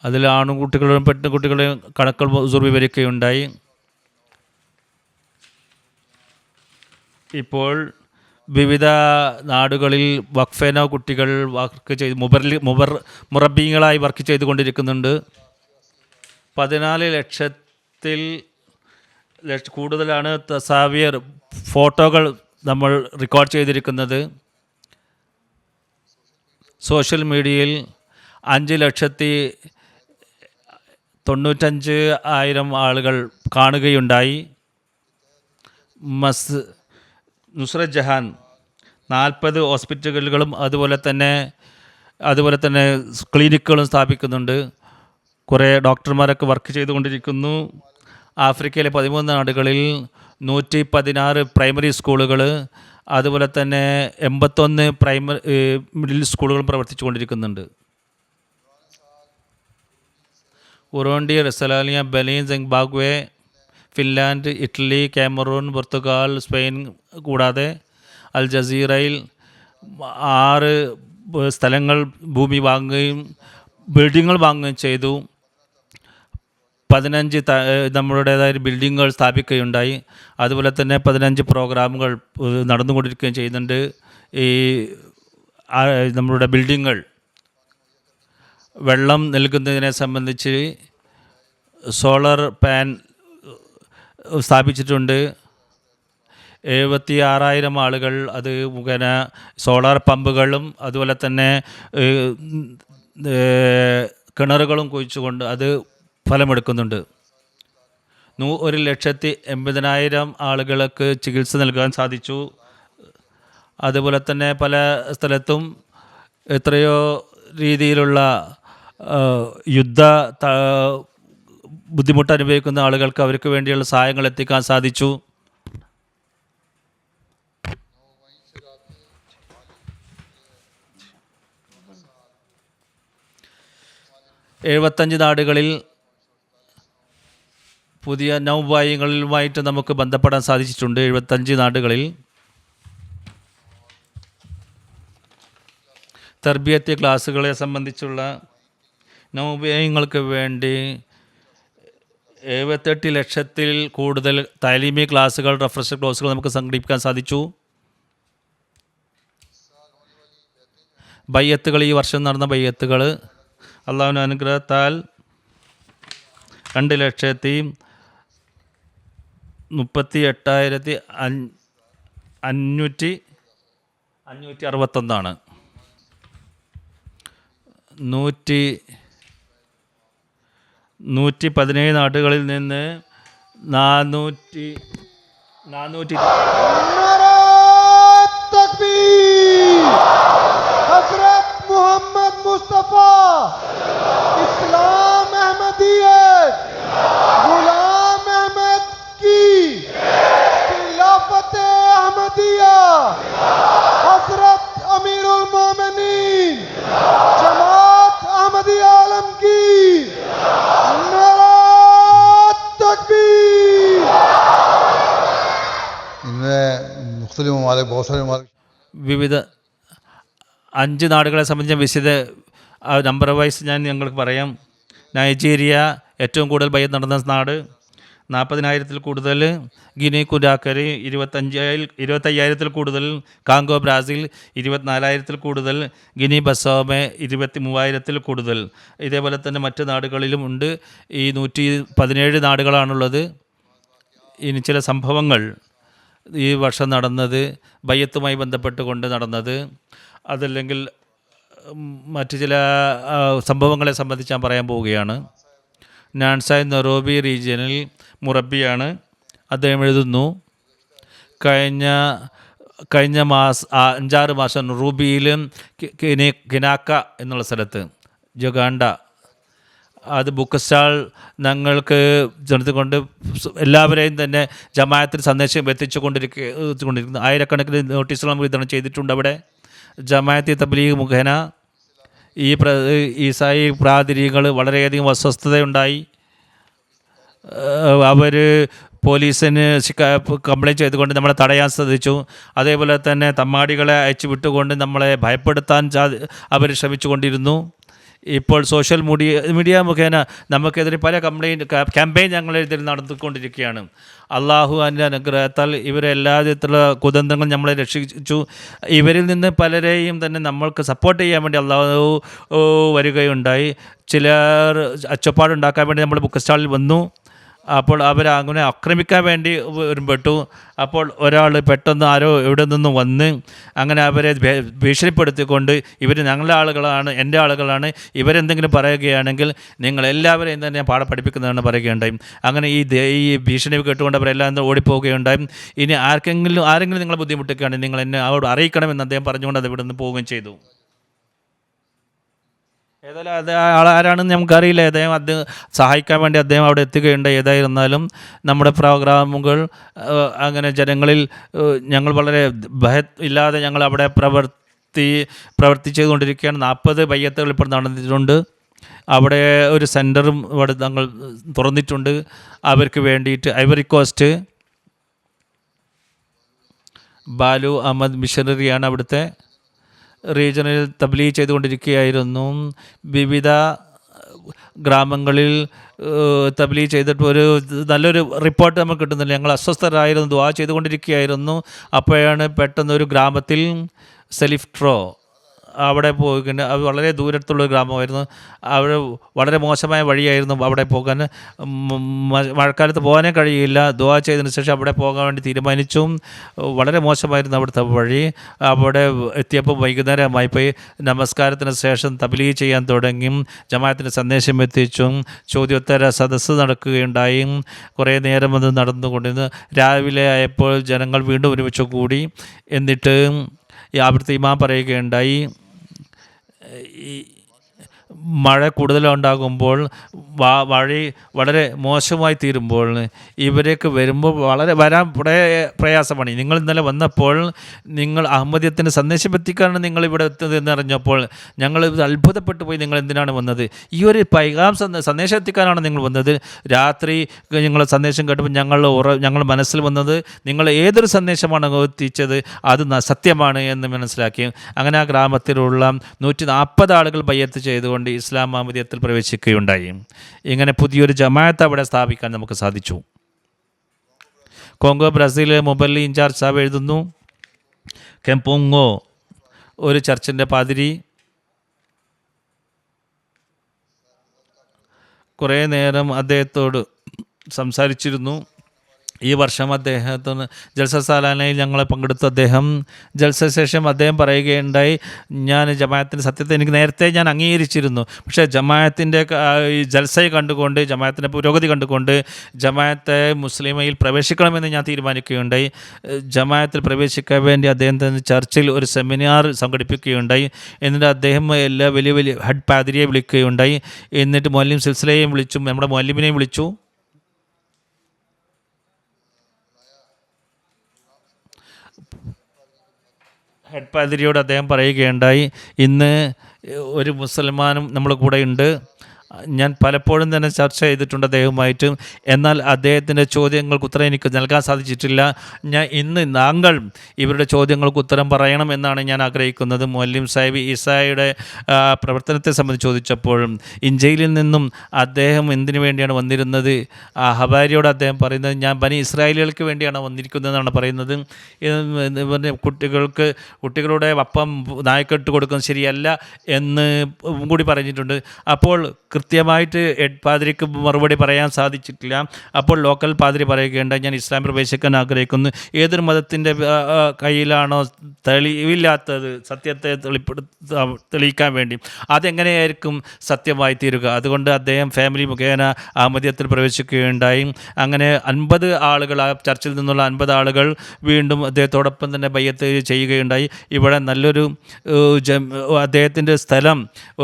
അതിൽ ആണുകുട്ടികളും പെൺകുട്ടികളുടെയും കണക്കുകൾ ഹുസൂർ വിവരിക്കുകയുണ്ടായി. ഇപ്പോൾ വിവിധ നാടുകളിൽ വഖഫെനൗ കുട്ടികൾ വർക്ക് ചെയ്ത് മുറബീങ്ങളായി വർക്ക് ചെയ്തുകൊണ്ടിരിക്കുന്നുണ്ട്. 14 ലക്ഷത്തിൽ കൂടുതലാണ് തസാവിയർ ഫോട്ടോകൾ നമ്മൾ റെക്കോർഡ് ചെയ്തിരിക്കുന്നത്. സോഷ്യൽ മീഡിയയിൽ 5,95,000 ആളുകൾ കാണുകയുണ്ടായി. നുസ്രത് ജഹാൻ 40 ഹോസ്പിറ്റലുകളും അതുപോലെ തന്നെ ക്ലിനിക്കുകളും സ്ഥാപിക്കുന്നുണ്ട്. കുറേ ഡോക്ടർമാരൊക്കെ വർക്ക് ചെയ്തുകൊണ്ടിരിക്കുന്നു. ആഫ്രിക്കയിലെ 13 നാടുകളിൽ 116 പ്രൈമറി സ്കൂളുകൾ, അതുപോലെ തന്നെ 81 മിഡിൽ സ്കൂളുകളും പ്രവർത്തിച്ചു കൊണ്ടിരിക്കുന്നുണ്ട്. ഉറുണ്ടി, റസലാലിയ, Benin, Zimbabwe, Finland, Italy, Cameroon, Portugal, Spain കൂടാതെ അൽ ജസീറയിൽ 6 സ്ഥലങ്ങൾ ഭൂമി വാങ്ങുകയും ബിൽഡിങ്ങുകൾ വാങ്ങുകയും ചെയ്തു. 15 നമ്മുടേതായ ബിൽഡിങ്ങുകൾ സ്ഥാപിക്കുകയുണ്ടായി. അതുപോലെ തന്നെ 15 പ്രോഗ്രാമുകൾ നടന്നുകൊണ്ടിരിക്കുകയും ചെയ്യുന്നുണ്ട്. ഈ നമ്മളുടെ ബിൽഡിങ്ങുകൾ വെള്ളം നൽകുന്നതിനെ സംബന്ധിച്ച് സോളർ പാൻ സ്ഥാപിച്ചിട്ടുണ്ട്. 76,000 ആളുകൾ അത് മുഖേന സോളാർ പമ്പുകളും അതുപോലെ തന്നെ കിണറുകളും കുഴിച്ചുകൊണ്ട് അത് ഫലമെടുക്കുന്നുണ്ട്. 1,80,000 ആളുകൾക്ക് ചികിത്സ നൽകാൻ സാധിച്ചു. അതുപോലെ തന്നെ പല സ്ഥലത്തും എത്രയോ രീതിയിലുള്ള ബുദ്ധിമുട്ട് അനുഭവിക്കുന്ന ആളുകൾക്ക് അവർക്ക് വേണ്ടിയുള്ള സഹായങ്ങൾ എത്തിക്കാൻ സാധിച്ചു. നാടുകളിൽ പുതിയ നൗവായങ്ങളുമായിട്ട് നമുക്ക് ബന്ധപ്പെടാൻ സാധിച്ചിട്ടുണ്ട്. 75 നാടുകളിൽ തർബിയത്ത് ക്ലാസ്സുകളെ സംബന്ധിച്ചുള്ള നൗവായങ്ങൾക്ക് വേണ്ടി 78 ലക്ഷത്തിൽ കൂടുതൽ താലീമി ക്ലാസ്സുകൾ, റഫ്രഷർ ക്ലാസ്സുകൾ നമുക്ക് സംഘടിപ്പിക്കാൻ സാധിച്ചു. ബയ്യത്തുകൾ, ഈ വർഷം നടന്ന ബയ്യത്തുകൾ അള്ളാഹുവിൻ്റെ അനുഗ്രഹത്താൽ 2,38,561 117 നാടുകളിൽ നിന്ന് 400 तकबीर। हजरत मोहम्मद मुस्तफ़ा इस्लाम अहमदियत गुलाम अहमद की खिलाफत अहमदिया हजरत अमीरुल मोमिनीन जमात अहमदिया आलमगीर नारा तकबीर। इनमें मुख्तलिफ ममालिक, बहुत सारे ममालिक വിവിധ 5 നാടുകളെ സംബന്ധിച്ച വിശദ നമ്പർ വൈസ് ഞാൻ ഞങ്ങൾക്ക് പറയാം. നൈജീരിയ ഏറ്റവും കൂടുതൽ ബയ്യത്ത് നടന്ന നാട്, 40,000-ൽ കൂടുതൽ. ഗിനി കുനാക്കരി 25,000-ൽ കൂടുതൽ. കാങ്കോ ബ്രാസീൽ 24,000-ൽ കൂടുതൽ. ഗിനി ബസോമെ 23,000-ൽ കൂടുതൽ. ഇതേപോലെ തന്നെ മറ്റ് നാടുകളിലും ഉണ്ട്. ഈ 117 നാടുകളാണുള്ളത്. ഇനി ചില സംഭവങ്ങൾ ഈ വർഷം നടന്നത്, ബയ്യത്തുമായി ബന്ധപ്പെട്ടുകൊണ്ട് നടന്നത്, അതല്ലെങ്കിൽ മറ്റ് ചില സംഭവങ്ങളെ സംബന്ധിച്ച് ഞാൻ പറയാൻ പോവുകയാണ്. നാൻസായ് നൊറോബി റീജിയനിൽ മുറബിയാണ്. അദ്ദേഹം എഴുതുന്നു, കഴിഞ്ഞ മാസം 5-6 മാസം റൂബിയിലും കിനാക്ക എന്നുള്ള സ്ഥലത്ത് ജൊഗാണ്ട അത് ബുക്ക് സ്റ്റാൾ ഞങ്ങൾക്ക് ചെലുത്തിക്കൊണ്ട് എല്ലാവരെയും തന്നെ ജമാഅത്തിന് സന്ദേശം എത്തിച്ചുകൊണ്ടിരിക്കുന്നു. ആയിരക്കണക്കിന് നോട്ടീസുകൾ വിതരണം ചെയ്തിട്ടുണ്ട്. അവിടെ ജമാഅത്തി തബ്ലീഗ് മുഖേന ഈസായി പ്രാതിനികൾ വളരെയധികം അസ്വസ്ഥതയുണ്ടായി. അവർ പോലീസിന് കംപ്ലയിൻറ്റ് ചെയ്തുകൊണ്ട് നമ്മളെ തടയാൻ സാധിച്ചു. അതേപോലെ തന്നെ തമ്മാടികളെ അയച്ചു വിട്ടുകൊണ്ട് നമ്മളെ ഭയപ്പെടുത്താൻ അവർ ശ്രമിച്ചുകൊണ്ടിരുന്നു. ഇപ്പോൾ സോഷ്യൽ മീഡിയ മുഖേന നമുക്കെതിരെ പല ക്യാമ്പയിൻ ഞങ്ങളെതിരെ നടത്തിക്കൊണ്ടിരിക്കുകയാണ്. അള്ളാഹു അതിൻ്റെ അനുഗ്രഹത്താൽ ഇവരെ എല്ലാ വിധത്തിലുള്ള കുതന്ത്രങ്ങളും നമ്മളെ രക്ഷിച്ചു. ഇവരിൽ നിന്ന് പലരെയും തന്നെ നമ്മൾക്ക് സപ്പോർട്ട് ചെയ്യാൻ വേണ്ടി അള്ളാഹു വരികയുണ്ടായി. ചിലർ അച്ചപ്പാടുണ്ടാക്കാൻ വേണ്ടി നമ്മൾ ബുക്ക് സ്റ്റാളിൽ വന്നു. അപ്പോൾ അവരങ്ങനെ ആക്രമിക്കാൻ വേണ്ടി വരുമ്പെട്ടു. അപ്പോൾ ഒരാൾ പെട്ടെന്ന് ആരോ എവിടെ നിന്നും വന്ന് അങ്ങനെ അവരെ ഭീഷണിപ്പെടുത്തിക്കൊണ്ട് ഇവർ ഞങ്ങളുടെ ആളുകളാണ്, എൻ്റെ ആളുകളാണ്, ഇവരെന്തെങ്കിലും പറയുകയാണെങ്കിൽ നിങ്ങളെല്ലാവരെയും തന്നെ പാഠം പഠിപ്പിക്കുന്നതാണ് പറയുകയുണ്ടായി. അങ്ങനെ ഈ ഭീഷണി കേട്ടുകൊണ്ട് അവരെല്ലാം ഓടിപ്പോവുകയുണ്ടായി. ഇനി ആരെങ്കിലും നിങ്ങളെ ബുദ്ധിമുട്ടിക്കുകയാണെങ്കിൽ നിങ്ങൾ എന്നെ അവരോട് അറിയിക്കണമെന്ന് അദ്ദേഹം പറഞ്ഞുകൊണ്ട് അത് ഇവിടെ നിന്ന് പോവുകയും ചെയ്തു. ഏതായാലും അത് ആളാരാണെന്ന് നമുക്കറിയില്ല. അദ്ദേഹം സഹായിക്കാൻ വേണ്ടി അദ്ദേഹം അവിടെ എത്തുകയുണ്ട്. ഏതായിരുന്നാലും നമ്മുടെ പ്രോഗ്രാമുകൾ അങ്ങനെ ജനങ്ങളിൽ ഞങ്ങൾ വളരെ ഇല്ലാതെ ഞങ്ങൾ അവിടെ പ്രവർത്തി ചെയ്തുകൊണ്ടിരിക്കുകയാണ്. 40 ബയ്യത്തുകൾ ഇപ്പോൾ നടന്നിട്ടുണ്ട്. അവിടെ ഒരു സെൻറ്ററും ഇവിടെ ഞങ്ങൾ തുറന്നിട്ടുണ്ട് അവർക്ക് വേണ്ടിയിട്ട്. ഐവറി കോസ്റ്റ് ബാലു അഹമ്മദ് മിഷനറിയാണ് അവിടുത്തെ റീജിയണിൽ തബ്ലീഗ് ചെയ്തുകൊണ്ടിരിക്കുകയായിരുന്നു. വിവിധ ഗ്രാമങ്ങളിൽ തബ്ലീഗ് ചെയ്തിട്ട് നല്ലൊരു റിപ്പോർട്ട് നമുക്ക് കിട്ടുന്നില്ല. ഞങ്ങൾ അസ്വസ്ഥരായിരുന്നു, ദുആ ചെയ്തുകൊണ്ടിരിക്കുകയായിരുന്നു. അപ്പോഴാണ് പെട്ടെന്ന് ഒരു ഗ്രാമത്തിൽ സെലിഫ്ട്രോ അവിടെ പോയിട്ടുണ്ട്. അത് വളരെ ദൂരത്തുള്ളൊരു ഗ്രാമമായിരുന്നു. അവിടെ വളരെ മോശമായ വഴിയായിരുന്നു അവിടെ പോകാൻ. മഴക്കാലത്ത് പോകാനേ കഴിയില്ല. ദുആ ചെയ്തതിന് ശേഷം അവിടെ പോകാൻ വേണ്ടി തീരുമാനിച്ചു. വളരെ മോശമായിരുന്നു അവിടുത്തെ വഴി. അവിടെ എത്തിയപ്പോൾ വൈകുന്നേരമായി പോയി. നമസ്കാരത്തിന് ശേഷം തബ്ലീഗ് ചെയ്യാൻ തുടങ്ങി. ജമാഅത്തിന് സന്ദേശം എത്തിച്ചു. ചോദ്യോത്തര സദസ്സ് നടക്കുകയുണ്ടായി. കുറേ നേരം അത് നടന്നുകൊണ്ടിരുന്നു. രാവിലെ ആയപ്പോൾ ജനങ്ങൾ വീണ്ടും ഒരുമിച്ച് കൂടി. എന്നിട്ട് അവിടുത്തെ ഇമാം പറയുകയുണ്ടായി, മഴ കൂടുതലുണ്ടാകുമ്പോൾ വഴി വളരെ മോശമായി തീരുമ്പോൾ ഇവരേക്ക് വരുമ്പോൾ വരാൻ പ്രയാസമാണ്. നിങ്ങൾ ഇന്നലെ വന്നപ്പോൾ നിങ്ങൾ അഹമ്മദിയത്തിൻ്റെ സന്ദേശം എത്തിക്കാനാണ് നിങ്ങളിവിടെ എത്തുന്നതെന്ന് അറിഞ്ഞപ്പോൾ ഞങ്ങൾ അത്ഭുതപ്പെട്ടു പോയി. നിങ്ങൾ എന്തിനാണ് വന്നത്? ഈ ഒരു പൈഗാം സന്ദേശം എത്തിക്കാനാണ് നിങ്ങൾ വന്നത്? രാത്രി നിങ്ങൾ സന്ദേശം കേട്ടപ്പോൾ ഞങ്ങൾ മനസ്സിൽ വന്നത് നിങ്ങൾ ഏതൊരു സന്ദേശമാണ് എത്തിച്ചത് അത് സത്യമാണ് എന്ന് മനസ്സിലാക്കി. അങ്ങനെ ആ ഗ്രാമത്തിലുള്ള 140 ആളുകൾ ബയ്യത്ത് ചെയ്തുകൊണ്ട് ഇസ്ലാം അഹമ്മദിയത്തിൽ പ്രവേശിക്കുകയുണ്ടായി. ഇങ്ങനെ പുതിയൊരു ജമാഅത്ത് അവിടെ സ്ഥാപിക്കാൻ നമുക്ക് സാധിച്ചു. കോങ്കോ ബ്രസീൽ മൊബൈലി ഇൻചാർജ് സാബ് എഴുതുന്നു, കെംപുങ്ങോ ഒരു ചർച്ചിൻ്റെ പാതിരി കുറേ നേരം അദ്ദേഹത്തോട് സംസാരിച്ചിരുന്നു. ഈ വർഷം അദ്ദേഹത്തിന് ജൽസ സാലാനയിൽ ഞങ്ങളെ പങ്കെടുത്ത അദ്ദേഹം ജൽസ ശേഷം അദ്ദേഹം പറയുകയുണ്ടായി, ഞാൻ ജമാഅത്തിൻ്റെ സത്യത്തെ എനിക്ക് നേരത്തെ ഞാൻ അംഗീകരിച്ചിരുന്നു, പക്ഷേ ജമാഅത്തിൻ്റെ ഈ ജൽസയെ കണ്ടുകൊണ്ട് ജമാഅത്തിൻ്റെ പുരോഗതി കണ്ടുകൊണ്ട് ജമാഅത്തെ മുസ്ലിമയിൽ പ്രവേശിക്കണമെന്ന് ഞാൻ തീരുമാനിക്കുകയുണ്ടായി. ജമാഅത്തിൽ പ്രവേശിക്കാൻ വേണ്ടി അദ്ദേഹത്തിൻ്റെ ചർച്ചിൽ ഒരു സെമിനാർ സംഘടിപ്പിക്കുകയുണ്ടായി. എന്നിട്ട് അദ്ദേഹം എല്ലാ വലിയ വലിയ ഹെഡ് പാതിരിയെ വിളിക്കുകയുണ്ടായി. എന്നിട്ട് മൗലവി സിൽസിലയെയും വിളിച്ചു, നമ്മുടെ മൗലവിനെയും വിളിച്ചു. ഹെഡ് പാതിരിയോട് അദ്ദേഹം പറയുകയുണ്ടായി, ഇന്ന് ഒരു മുസൽമാനും നമ്മുടെ കൂടെ ഉണ്ട്. ഞാൻ പലപ്പോഴും തന്നെ ചർച്ച ചെയ്തിട്ടുണ്ട് അദ്ദേഹവുമായിട്ട്, എന്നാൽ അദ്ദേഹത്തിൻ്റെ ചോദ്യങ്ങൾക്ക് ഉത്തരം എനിക്ക് നൽകാൻ സാധിച്ചിട്ടില്ല. ഇന്ന് താങ്കൾ ഇവരുടെ ചോദ്യങ്ങൾക്ക് ഉത്തരം പറയണം എന്നാണ് ഞാൻ ആഗ്രഹിക്കുന്നത്. മൗലവി സാഹിബ് ഈസായുടെ പ്രവർത്തനത്തെ സംബന്ധിച്ച് ചോദിച്ചപ്പോഴും ജയിലിൽ നിന്നും അദ്ദേഹം എന്തിനു വേണ്ടിയാണ് വന്നിരുന്നത്, ഹബാരിയോട് അദ്ദേഹം പറയുന്നത്, ഞാൻ ബനി ഇസ്രായേലികൾക്ക് വേണ്ടിയാണ് വന്നിരിക്കുന്നതെന്നാണ് പറയുന്നത്. കുട്ടികളുടെ അപ്പം നായ്ക്കെട്ട് കൊടുക്കുന്നത് ശരിയല്ല എന്ന് കൂടി പറഞ്ഞിട്ടുണ്ട്. അപ്പോൾ കൃത്യമായിട്ട് ഹെഡ് പാതിരിക്ക് മറുപടി പറയാൻ സാധിച്ചിട്ടില്ല. അപ്പോൾ ലോക്കൽ പാതിരി പറയുകയുണ്ട്, ഞാൻ ഇസ്ലാം പ്രവേശിക്കാൻ ആഗ്രഹിക്കുന്നു. ഏതൊരു മതത്തിൻ്റെ കയ്യിലാണോ തെളിവില്ലാത്തത് സത്യത്തെ തെളിയിക്കാൻ വേണ്ടി, അതെങ്ങനെയായിരിക്കും സത്യമായി തീരുക? അതുകൊണ്ട് അദ്ദേഹം ഫാമിലി മുഖേന അഹമ്മദിയത്തിൽ പ്രവേശിക്കുകയുണ്ടായി. അങ്ങനെ 50 ആളുകൾ, ആ ചർച്ചിൽ നിന്നുള്ള 50 ആളുകൾ വീണ്ടും അദ്ദേഹത്തോടൊപ്പം തന്നെ ബയ്യത്ത് ചെയ്യുകയുണ്ടായി. ഇവിടെ നല്ലൊരു അദ്ദേഹത്തിൻ്റെ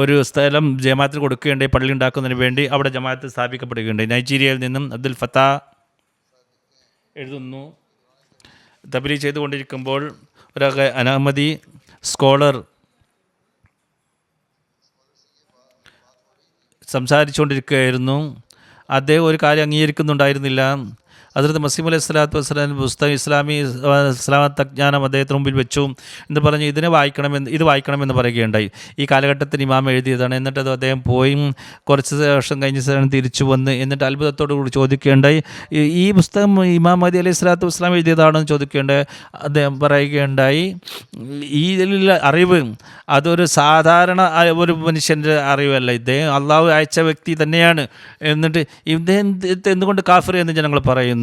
ഒരു സ്ഥലം ജമാഅത്തിന് കൊടുക്കുകയുണ്ടായി, പള്ളി ഉണ്ടാക്കുന്നതിന് വേണ്ടി. അവിടെ ജമാഅത്ത് സ്ഥാപിക്കപ്പെടുകയുണ്ടായി. നൈജീരിയയിൽ നിന്നും അബ്ദുൽ ഫത്താ എഴുതുന്നു, തബ്ലീഗ് ചെയ്തുകൊണ്ടിരിക്കുമ്പോൾ ഒരു അനഹമ്മദി സ്കോളർ സംസാരിച്ചുകൊണ്ടിരിക്കുകയായിരുന്നു. അദ്ദേഹം ഒരു കാര്യം അംഗീകരിക്കുന്നുണ്ടായിരുന്നില്ല. ഹദ്റത്ത് മസീഹ് അലൈഹി സ്വലാത്തു വസ്സലാം പുസ്തകം ഇസ്ലാമത്ത് അജ്ഞാനം അദ്ദേഹത്തിന് മുമ്പിൽ വെച്ചു എന്ന് പറഞ്ഞ് ഇത് വായിക്കണമെന്ന് പറയുകയുണ്ടായി. ഈ കാലഘട്ടത്തിൽ ഇമാം എഴുതിയതാണ്. എന്നിട്ട് അത് അദ്ദേഹം പോയി കുറച്ച് വർഷം കഴിഞ്ഞ ശേഷം തിരിച്ചു വന്ന് എന്നിട്ട് അത്ഭുതത്തോടു കൂടി ചോദിക്കുകയുണ്ടായി, ഈ പുസ്തകം ഇമാം മഹദി അലൈഹി സ്വലാത്തു വസ്സലാം എഴുതിയതാണെന്ന് ചോദിക്കുകയുണ്ടായി. അദ്ദേഹം പറയുകയുണ്ടായി, ഈ അറിവ് അതൊരു സാധാരണ ഒരു മനുഷ്യൻ്റെ അറിവല്ല, ഇദ്ദേഹം അള്ളാഹു അയച്ച വ്യക്തി തന്നെയാണ്. എന്നിട്ട് ഇദ്ദേഹം എന്തുകൊണ്ട് കാഫിർ എന്ന് ജനങ്ങൾ പറയുന്നു?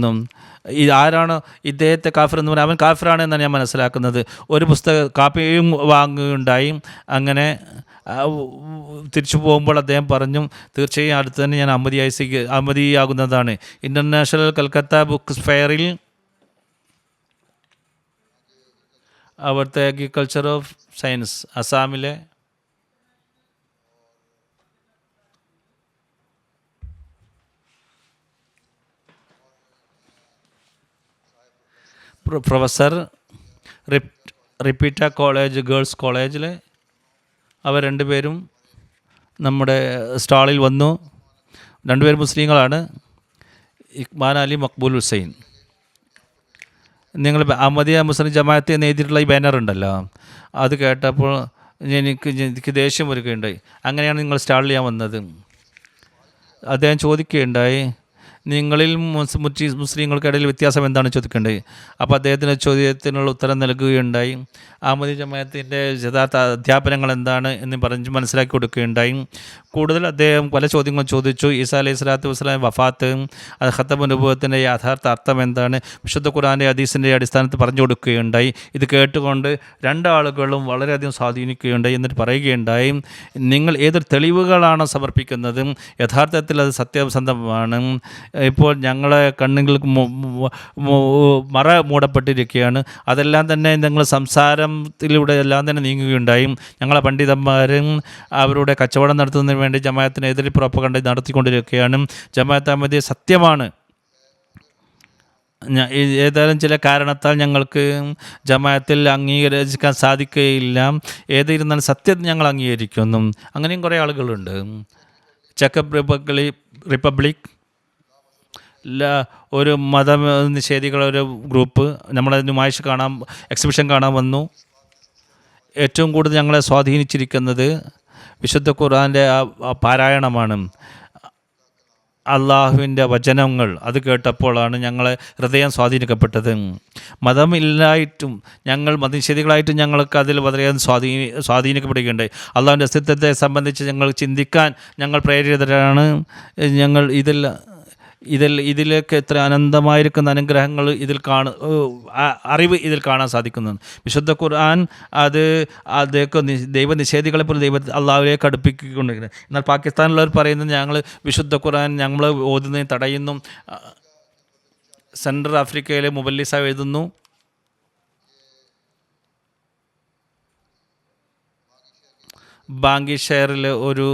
ആരാണോ ഇദ്ദേഹത്തെ കാഫിർ എന്ന് പറഞ്ഞാൽ അവൻ കാഫിറാണ് എന്നാണ് ഞാൻ മനസ്സിലാക്കുന്നത്. ഒരു കാപ്പിയും വാങ്ങുകയുണ്ടായി. അങ്ങനെ തിരിച്ചു പോകുമ്പോൾ അദ്ദേഹം പറഞ്ഞു, തീർച്ചയായും അടുത്ത് തന്നെ ഞാൻ അഹമ്മദിയാകുന്നതാണ്. ഇൻ്റർനാഷണൽ കൽക്കത്ത ബുക്ക് ഫെയറിൽ അവിടുത്തെ അഗ്രികൾച്ചർ ഓഫ് സയൻസ് അസാമിലെ പ്രൊഫസർ റിപ്പീറ്റ കോളേജ് ഗേൾസ് കോളേജിൽ അവർ രണ്ടുപേരും നമ്മുടെ സ്റ്റാളിൽ വന്നു. രണ്ടുപേരും മുസ്ലിങ്ങളാണ്, ഇഖ്ബാൽ അലി, മക്ബൂൽ ഹുസൈൻ. നിങ്ങൾ അഹമ്മദിയ മുസ്ലിം ജമാഅത്ത് എന്ന് എഴുതിയിട്ടുള്ള ഈ ബാനർ ഉണ്ടല്ലോ, അത് കേട്ടപ്പോൾ എനിക്ക് ദേഷ്യം വരികയുണ്ടായി. അങ്ങനെയാണ് നിങ്ങൾ സ്റ്റാളിൽ ഞാൻ വന്നത്. അദ്ദേഹം ചോദിക്കുകയുണ്ടായി, നിങ്ങളിൽ മുസ്ലിങ്ങൾക്കിടയിൽ വ്യത്യാസം എന്താണ് ചോദിക്കേണ്ടത്? അപ്പോൾ അദ്ദേഹത്തിൻ്റെ ചോദ്യത്തിനുള്ള ഉത്തരം നൽകുകയുണ്ടായി. അഹമ്മദി ജമാഅത്തിൻ്റെ യഥാർത്ഥ അധ്യാപനങ്ങൾ എന്താണ് എന്ന് പറഞ്ഞ് മനസ്സിലാക്കി കൊടുക്കുകയുണ്ടായി. കൂടുതൽ അദ്ദേഹം പല ചോദ്യങ്ങളും ചോദിച്ചു. ഈസാ അലൈഹി സ്വലാത്തു വസ്സലാം വഫാത്ത്, അത് ഖത്തം അനുഭവത്തിൻ്റെ യഥാർത്ഥ അർത്ഥം എന്താണ്, വിശുദ്ധ ഖുർആൻ്റെ ഹദീസിൻ്റെ അടിസ്ഥാനത്തിൽ പറഞ്ഞു കൊടുക്കുകയുണ്ടായി. ഇത് കേട്ടുകൊണ്ട് രണ്ടാളുകളും വളരെയധികം സ്വാധീനിക്കുകയുണ്ടായി. എന്നിട്ട് പറയുകയുണ്ടായി, നിങ്ങൾ ഏതൊരു തെളിവുകളാണോ സമർപ്പിക്കുന്നത് യഥാർത്ഥത്തിൽ അത് സത്യസന്ധമാണ്. ഇപ്പോൾ ഞങ്ങളെ കണ്ണുകൾക്ക് മറ മൂടപ്പെട്ടിരിക്കുകയാണ്. അതെല്ലാം തന്നെ ഞങ്ങൾ സംസാരത്തിലൂടെ എല്ലാം തന്നെ നീങ്ങുകയുണ്ടായി. ഞങ്ങളെ പണ്ഡിതന്മാരും അവരുടെ കച്ചവടം നടത്തുന്നതിന് വേണ്ടി ജമാഅത്തിനെതിരെ പ്രൊപ്പഗണ്ട നടത്തിക്കൊണ്ടിരിക്കുകയാണ്. ജമാഅത്ത് അഹമ്മദിയ സത്യമാണ്. ഏതായാലും ചില കാരണത്താൽ ഞങ്ങൾക്ക് ജമാഅത്തിൽ അംഗീകരിക്കാൻ സാധിക്കുകയില്ല. ഏതിരുന്നാലും സത്യം ഞങ്ങൾ അംഗീകരിക്കുന്നു. അങ്ങനെയും കുറേ ആളുകളുണ്ട്. ചെക്ക് റിപ്പബ്ലിക് ഒരു നിഷേധികളൊരു ഗ്രൂപ്പ് നമ്മളതിന് എക്സിബിഷൻ കാണാൻ വന്നു. ഏറ്റവും കൂടുതൽ ഞങ്ങളെ സ്വാധീനിച്ചിരിക്കുന്നത് വിശുദ്ധ ഖുർആൻ്റെ പാരായണമാണ്. അള്ളാഹുവിൻ്റെ വചനങ്ങൾ അത് കേട്ടപ്പോഴാണ് ഞങ്ങളെ ഹൃദയം സ്വാധീനിക്കപ്പെട്ടത്. മതമില്ലായിട്ടും ഞങ്ങൾ മതനിഷേധികളായിട്ടും ഞങ്ങൾക്ക് അതിൽ വളരെയധികം സ്വാധീനിക്കപ്പെടുകയുണ്ടായി. അള്ളാഹുവിൻ്റെ അസ്തിത്വത്തെ സംബന്ധിച്ച് ഞങ്ങൾ ചിന്തിക്കാൻ ഞങ്ങൾ പ്രേരിതരാണ്. ഞങ്ങൾ ഇതിലേക്ക് എത്ര അനന്തമായിരിക്കുന്ന അനുഗ്രഹങ്ങൾ ഇതിൽ അറിവ് ഇതിൽ കാണാൻ സാധിക്കുന്നതാണ്. വിശുദ്ധ ഖുർആൻ അതൊക്കെ ദൈവനിഷേധികളെ പോലും അള്ളാഹുവിലേക്ക് അടുപ്പിക്കൊണ്ടിരിക്കുന്നത്. എന്നാൽ പാകിസ്ഥാനിലുള്ളവർ പറയുന്നത് ഞങ്ങൾ വിശുദ്ധ ഖുർആൻ ഞങ്ങൾ ഓതുന്നതിന് തടയുന്നു. സെൻട്രൽ ആഫ്രിക്കയിലെ മുബല്ലിസ എഴുതുന്നു, ബാങ്കി ഷെയറിൽ ഒരു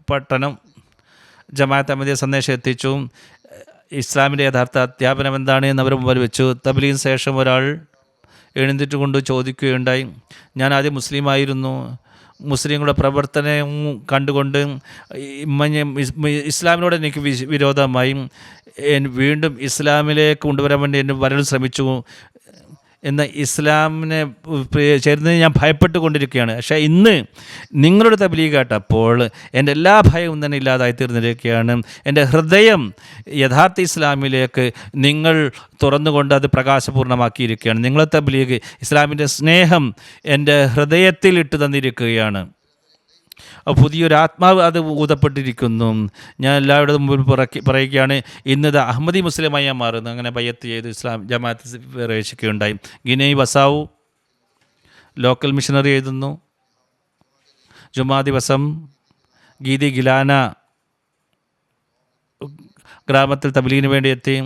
പട്ടണം ജമാഅത്ത് അഹമ്മദിയ സന്ദേശം എത്തിച്ചു. ഇസ്ലാമിൻ്റെ യഥാർത്ഥ അധ്യാപനം എന്താണ് എന്ന് അവർ മുമ്പിൽ വെച്ചു. തബ്ലീഗിന് ശേഷം ഒരാൾ എഴുന്നേറ്റ് കൊണ്ട് ചോദിക്കുകയുണ്ടായി, ഞാൻ ആദ്യം മുസ്ലിമായിരുന്നു, മുസ്ലിങ്ങളുടെ പ്രവർത്തനം കണ്ടുകൊണ്ട് ഇസ്ലാമിനോട് എനിക്ക് വിരോധമായി, വീണ്ടും ഇസ്ലാമിലേക്ക് കൊണ്ടുവരാൻ വേണ്ടി എന്നെ വരൽ ശ്രമിച്ചു. എന്നാൽ ഇസ്ലാമിനെ ചേരുന്നതിന് ഞാൻ ഭയപ്പെട്ടുകൊണ്ടിരിക്കുകയാണ്. പക്ഷേ ഇന്ന് നിങ്ങളുടെ തബ്ലീഗ് കേട്ടപ്പോൾ എൻ്റെ എല്ലാ ഭയവും തന്നെ ഇല്ലാതായി തീർന്നിരിക്കുകയാണ്. എൻ്റെ ഹൃദയം യഥാർത്ഥ ഇസ്ലാമിലേക്ക് നിങ്ങൾ തുറന്നുകൊണ്ട് അത് പ്രകാശപൂർണ്ണമാക്കിയിരിക്കുകയാണ്. നിങ്ങളുടെ തബ്ലീഗ് ഇസ്ലാമിൻ്റെ സ്നേഹം എൻ്റെ ഹൃദയത്തിൽ ഇട്ട് തന്നിരിക്കുകയാണ്. പുതിയൊരു ആത്മാവ് അത് ഊതപ്പെട്ടിരിക്കുന്നു. ഞാൻ എല്ലാവരുടെ മുമ്പിൽ പറയുകയാണ്, ഇന്നത് അഹമ്മദി മുസ്ലിമായി ഞാൻ മാറുന്നു. അങ്ങനെ ബയ്യത്ത് ചെയ്ത് ഇസ്ലാം ജമാഅത്ത് പ്രവേശിക്കുകയുണ്ടായി. ഗിനി വസാവു ലോക്കൽ മിഷണറി എഴുതുന്നു, ജുമാ ദിവസം ഗീതി ഗിലാന ഗ്രാമത്തിൽ തബ്ലീഗിന് വേണ്ടി എത്തി.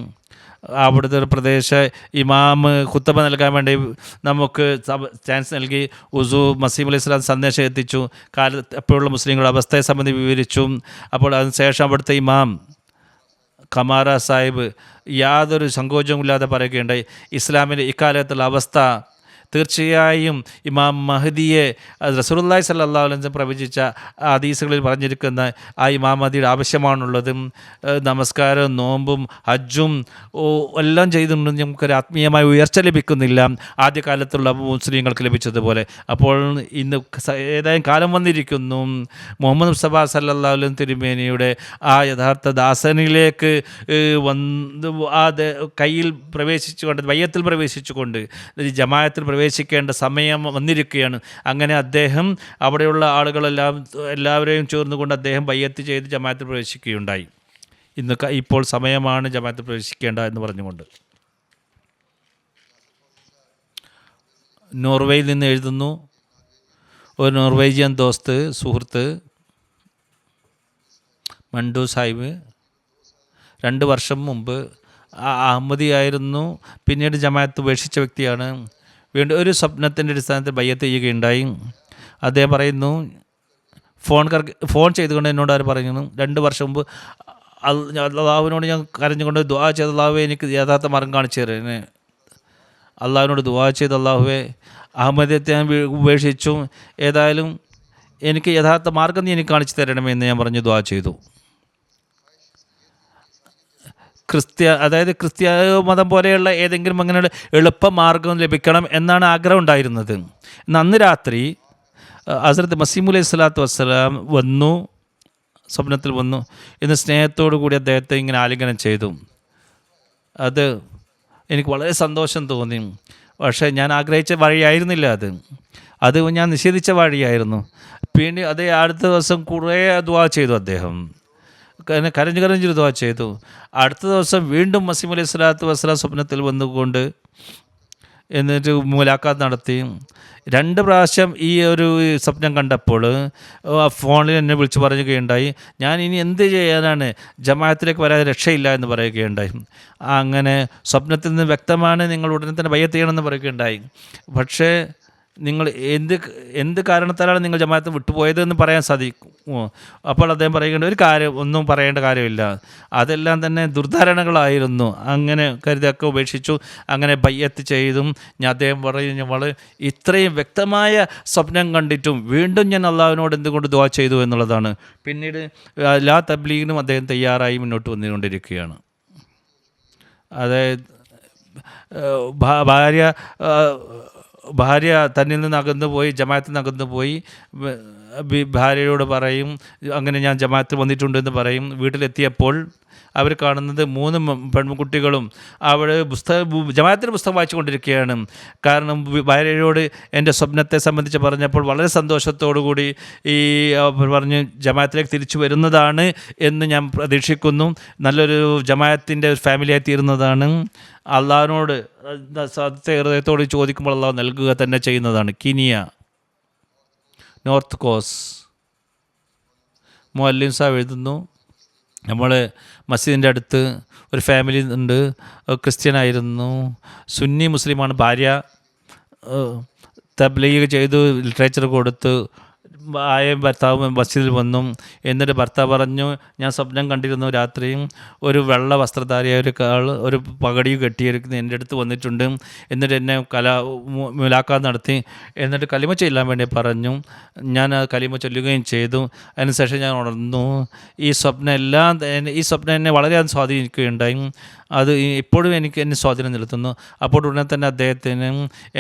അവിടുത്തെ ഒരു പ്രദേശ ഇമാമ് ഖുത്തബ നൽകാൻ വേണ്ടി നമുക്ക് ചാൻസ് നൽകി. ഉസു മസീം അലൈഹി സ്വലാം സന്ദേശം എത്തിച്ചു. എപ്പോഴുള്ള മുസ്ലിങ്ങളുടെ അവസ്ഥയെ സംബന്ധിച്ച് വിവരിച്ചു. അപ്പോൾ അതിനുശേഷം അവിടുത്തെ ഇമാം ഖമാര സാഹിബ് യാതൊരു സങ്കോചവുമില്ലാതെ പറയുകയുണ്ടായി, ഇസ്ലാമിൻ്റെ ഇക്കാലത്തുള്ള അവസ്ഥ തീർച്ചയായും ഇമാം മഹദിയെ റസൂലുള്ളാഹി സ്വല്ലല്ലാഹു അലൈഹി വസല്ലം പ്രവചിച്ച ഹദീസുകളിൽ പറഞ്ഞിരിക്കുന്ന ആ ഇമാം മഹദിയുടെ ആവശ്യമാണുള്ളത്. നമസ്കാരവും നോമ്പും ഹജ്ജും എല്ലാം ചെയ്തിട്ടുണ്ടെങ്കിൽ നമുക്കൊരു ആത്മീയമായ ഉയർച്ച ലഭിക്കുന്നില്ല ആദ്യകാലത്തുള്ള മുസ്ലിങ്ങൾക്ക് ലഭിച്ചതുപോലെ. അപ്പോൾ ഇന്ന് ഏതായാലും കാലം വന്നിരിക്കുന്നു, മുഹമ്മദ് മുസ്തഫ സല്ലല്ലാഹു അലൈഹി വസല്ലം തിരുമേനിയുടെ ആ യഥാർത്ഥ ദാസനിലേക്ക് കയ്യിൽ പ്രവേശിച്ചുകൊണ്ട് ബയ്യത്തിൽ പ്രവേശിച്ചുകൊണ്ട് ജമാഅത്തിൽ പ്രവേശിക്കേണ്ട സമയം വന്നിരിക്കുകയാണ്. അങ്ങനെ അദ്ദേഹം അവിടെയുള്ള എല്ലാവരെയും ചേർന്നുകൊണ്ട് അദ്ദേഹം ബയ്യത്ത് ചെയ്ത് ജമാഅത്തിൽ പ്രവേശിക്കുകയുണ്ടായി. ഇപ്പോൾ സമയമാണ് ജമാഅത്തിൽ പ്രവേശിക്കേണ്ട എന്ന് പറഞ്ഞുകൊണ്ട്. നോർവേയിൽ നിന്ന് എഴുതുന്നു, ഒരു നോർവേജിയൻ സുഹൃത്ത് മണ്ടു സാഹിബ് 2 വർഷം മുമ്പ് അഹമ്മദിയായിരുന്നു, പിന്നീട് ജമാഅത്ത് ഉപേക്ഷിച്ച വ്യക്തിയാണ്. വീണ്ടും ഒരു സ്വപ്നത്തിൻ്റെ അടിസ്ഥാനത്തിൽ ബയ്യത്ത് ചെയ്യുകയുണ്ടായി. അദ്ദേഹം പറയുന്നു, ഫോൺ ചെയ്തുകൊണ്ട് എന്നോട് ആര് പറയുന്നു, 2 വർഷം മുമ്പ് അള്ളാഹുവിനോട് ഞാൻ കരഞ്ഞുകൊണ്ട് ദുആ ചെയ്ത്, അള്ളാഹുവെ എനിക്ക് യഥാർത്ഥ മാർഗം കാണിച്ചു തരണേ. അള്ളാഹുവിനോട് ദുആ ചെയ്ത്, അള്ളാഹുവെ അഹമ്മദിയത്തെ ഞാൻ ഉപേക്ഷിച്ചു, ഏതായാലും എനിക്ക് യഥാർത്ഥ മാർഗം നീ എനിക്ക് കാണിച്ചു തരണമെന്ന് ഞാൻ പറഞ്ഞു ദുആ ചെയ്തു. ക്രിസ്ത്യ മതം പോലെയുള്ള ഏതെങ്കിലും അങ്ങനെയുള്ള എളുപ്പമാർഗം ലഭിക്കണം എന്നാണ് ആഗ്രഹം ഉണ്ടായിരുന്നത്. അന്ന് രാത്രി ഹസ്രത്ത് മസീഹ് അലൈഹി സ്വലാത്തു വസ്സലാം സ്വപ്നത്തിൽ വന്നു. ഇന്ന് സ്നേഹത്തോടു കൂടി അദ്ദേഹത്തെ ഇങ്ങനെ ആലിംഗനം ചെയ്തു. അത് എനിക്ക് വളരെ സന്തോഷം തോന്നി. പക്ഷേ ഞാൻ ആഗ്രഹിച്ച വഴിയായിരുന്നില്ല അത് ഞാൻ നിഷേധിച്ച വഴിയായിരുന്നു. പിന്നെ അതേ അടുത്ത ദിവസം കുറേ ദുആ ചെയ്തു, അദ്ദേഹം കരഞ്ഞു ദുആ ചെയ്തു. അടുത്ത ദിവസം വീണ്ടും മസീഹ് അലൈഹി സ്വലാത്തു വസ്സലാം സ്വപ്നത്തിൽ വന്നുകൊണ്ട് എന്നിട്ട് മുലാഖാത്ത് നടത്തി. 2 പ്രാവശ്യം ഈ ഒരു സ്വപ്നം കണ്ടപ്പോൾ ഫോണിൽ എന്നെ വിളിച്ച് പറയുകയുണ്ടായി, ഞാൻ ഇനി എന്ത് ചെയ്യാനാണ്, ജമാഅത്തിലേക്ക് വരാതെ രക്ഷയില്ല എന്ന് പറയുകയുണ്ടായി. അങ്ങനെ സ്വപ്നത്തിൽ നിന്ന് വ്യക്തമാണ് നിങ്ങൾ ഉടനെ തന്നെ ബയ്യത്ത് ചെയ്യണമെന്ന് പറയുകയുണ്ടായി. പക്ഷേ നിങ്ങൾ എന്ത് കാരണത്താലാണ് നിങ്ങൾ ജമാഅത്ത് വിട്ടുപോയതെന്ന് പറയാൻ സാധിക്കുമോ? അപ്പോൾ അദ്ദേഹം പറയുകയുണ്ട്, ഒരു കാര്യം ഒന്നും പറയേണ്ട കാര്യമില്ല, അതെല്ലാം തന്നെ ദുർധാരണകളായിരുന്നു, അങ്ങനെ കരുതൊക്കെ ഉപേക്ഷിച്ചു, അങ്ങനെ ബയ്യത്ത് ചെയ്തും. അദ്ദേഹം പറയുമ്പോൾ ഇത്രയും വ്യക്തമായ സ്വപ്നം കണ്ടിട്ടും വീണ്ടും ഞാൻ അള്ളാഹുവിനോട് എന്തുകൊണ്ട് ദുആ ചെയ്തു എന്നുള്ളതാണ്. പിന്നീട് എല്ലാ തബ്ലീഗിനും അദ്ദേഹം തയ്യാറായി മുന്നോട്ട് വന്നുകൊണ്ടിരിക്കുകയാണ്. അതായത് ഭാര്യ തന്നിൽ നിന്ന് അകന്നു പോയി, ജമാഅത്തിൽ നിന്ന് അകന്നു പോയി, ഭാര്യയോട് പറയും അങ്ങനെ ഞാൻ ജമാഅത്തിൽ വന്നിട്ടുണ്ടെന്ന് പറയും. വീട്ടിലെത്തിയപ്പോൾ അവർ കാണുന്നത് 3 പെൺകുട്ടികളും അവിടെ ജമാഅത്തിൻ്റെ പുസ്തകം വായിച്ചുകൊണ്ടിരിക്കുകയാണ്. കാരണം ഭാര്യയോട് എൻ്റെ സ്വപ്നത്തെ സംബന്ധിച്ച് പറഞ്ഞപ്പോൾ വളരെ സന്തോഷത്തോടു കൂടി ഈ പറഞ്ഞ് ജമാഅത്തിലേക്ക് തിരിച്ചു വരുന്നതാണ് എന്ന് ഞാൻ പ്രതീക്ഷിക്കുന്നു. നല്ലൊരു ജമാഅത്തിൻ്റെ ഫാമിലിയായി തീരുന്നതാണ്. അള്ളാഹിനോട് ഹൃദയത്തോട് ചോദിക്കുമ്പോൾ അള്ളാഹു നൽകുക തന്നെ ചെയ്യുന്നതാണ്. കീനിയ, നോർത്ത് കോസ്. മുഅല്ലിം സാഹിബ് എഴുതുന്നു, നമ്മൾ മസ്ജിദിൻ്റെ അടുത്ത് ഒരു ഫാമിലി ഉണ്ട്, ക്രിസ്ത്യനായിരുന്നു, സുന്നി മുസ്ലിമാണ്. ഭാര്യ തബ്ലീഗ് ചെയ്തു, ലിറ്ററേച്ചർ കൊടുത്ത്, ഭർത്താവ് മസ്ജിദിൽ വന്നു. എന്നിട്ട് ഭർത്താവ് പറഞ്ഞു, ഞാൻ സ്വപ്നം കണ്ടിരുന്നു, രാത്രിയും ഒരു വെള്ള വസ്ത്രധാരിയായ ഒരു പകടിയും കെട്ടിയിരിക്കുന്നു എൻ്റെ അടുത്ത് വന്നിട്ടുണ്ട്. എന്നിട്ട് എന്നെ മുലാഖാത്ത് നടത്തി. എന്നിട്ട് കലിമ ചൊല്ലാൻ വേണ്ടി പറഞ്ഞു. ഞാൻ കലിമ ചൊല്ലുകയും ചെയ്തു. അതിനുശേഷം ഞാൻ ഉണർന്നു. ഈ സ്വപ്നം എന്നെ വളരെയധികം സ്വാധീനിക്കുകയുണ്ടായി. അത് ഇപ്പോഴും എന്നെ സ്വാധീനം ചെലുത്തുന്നു. അപ്പോൾ ഉടനെ തന്നെ അദ്ദേഹത്തിന്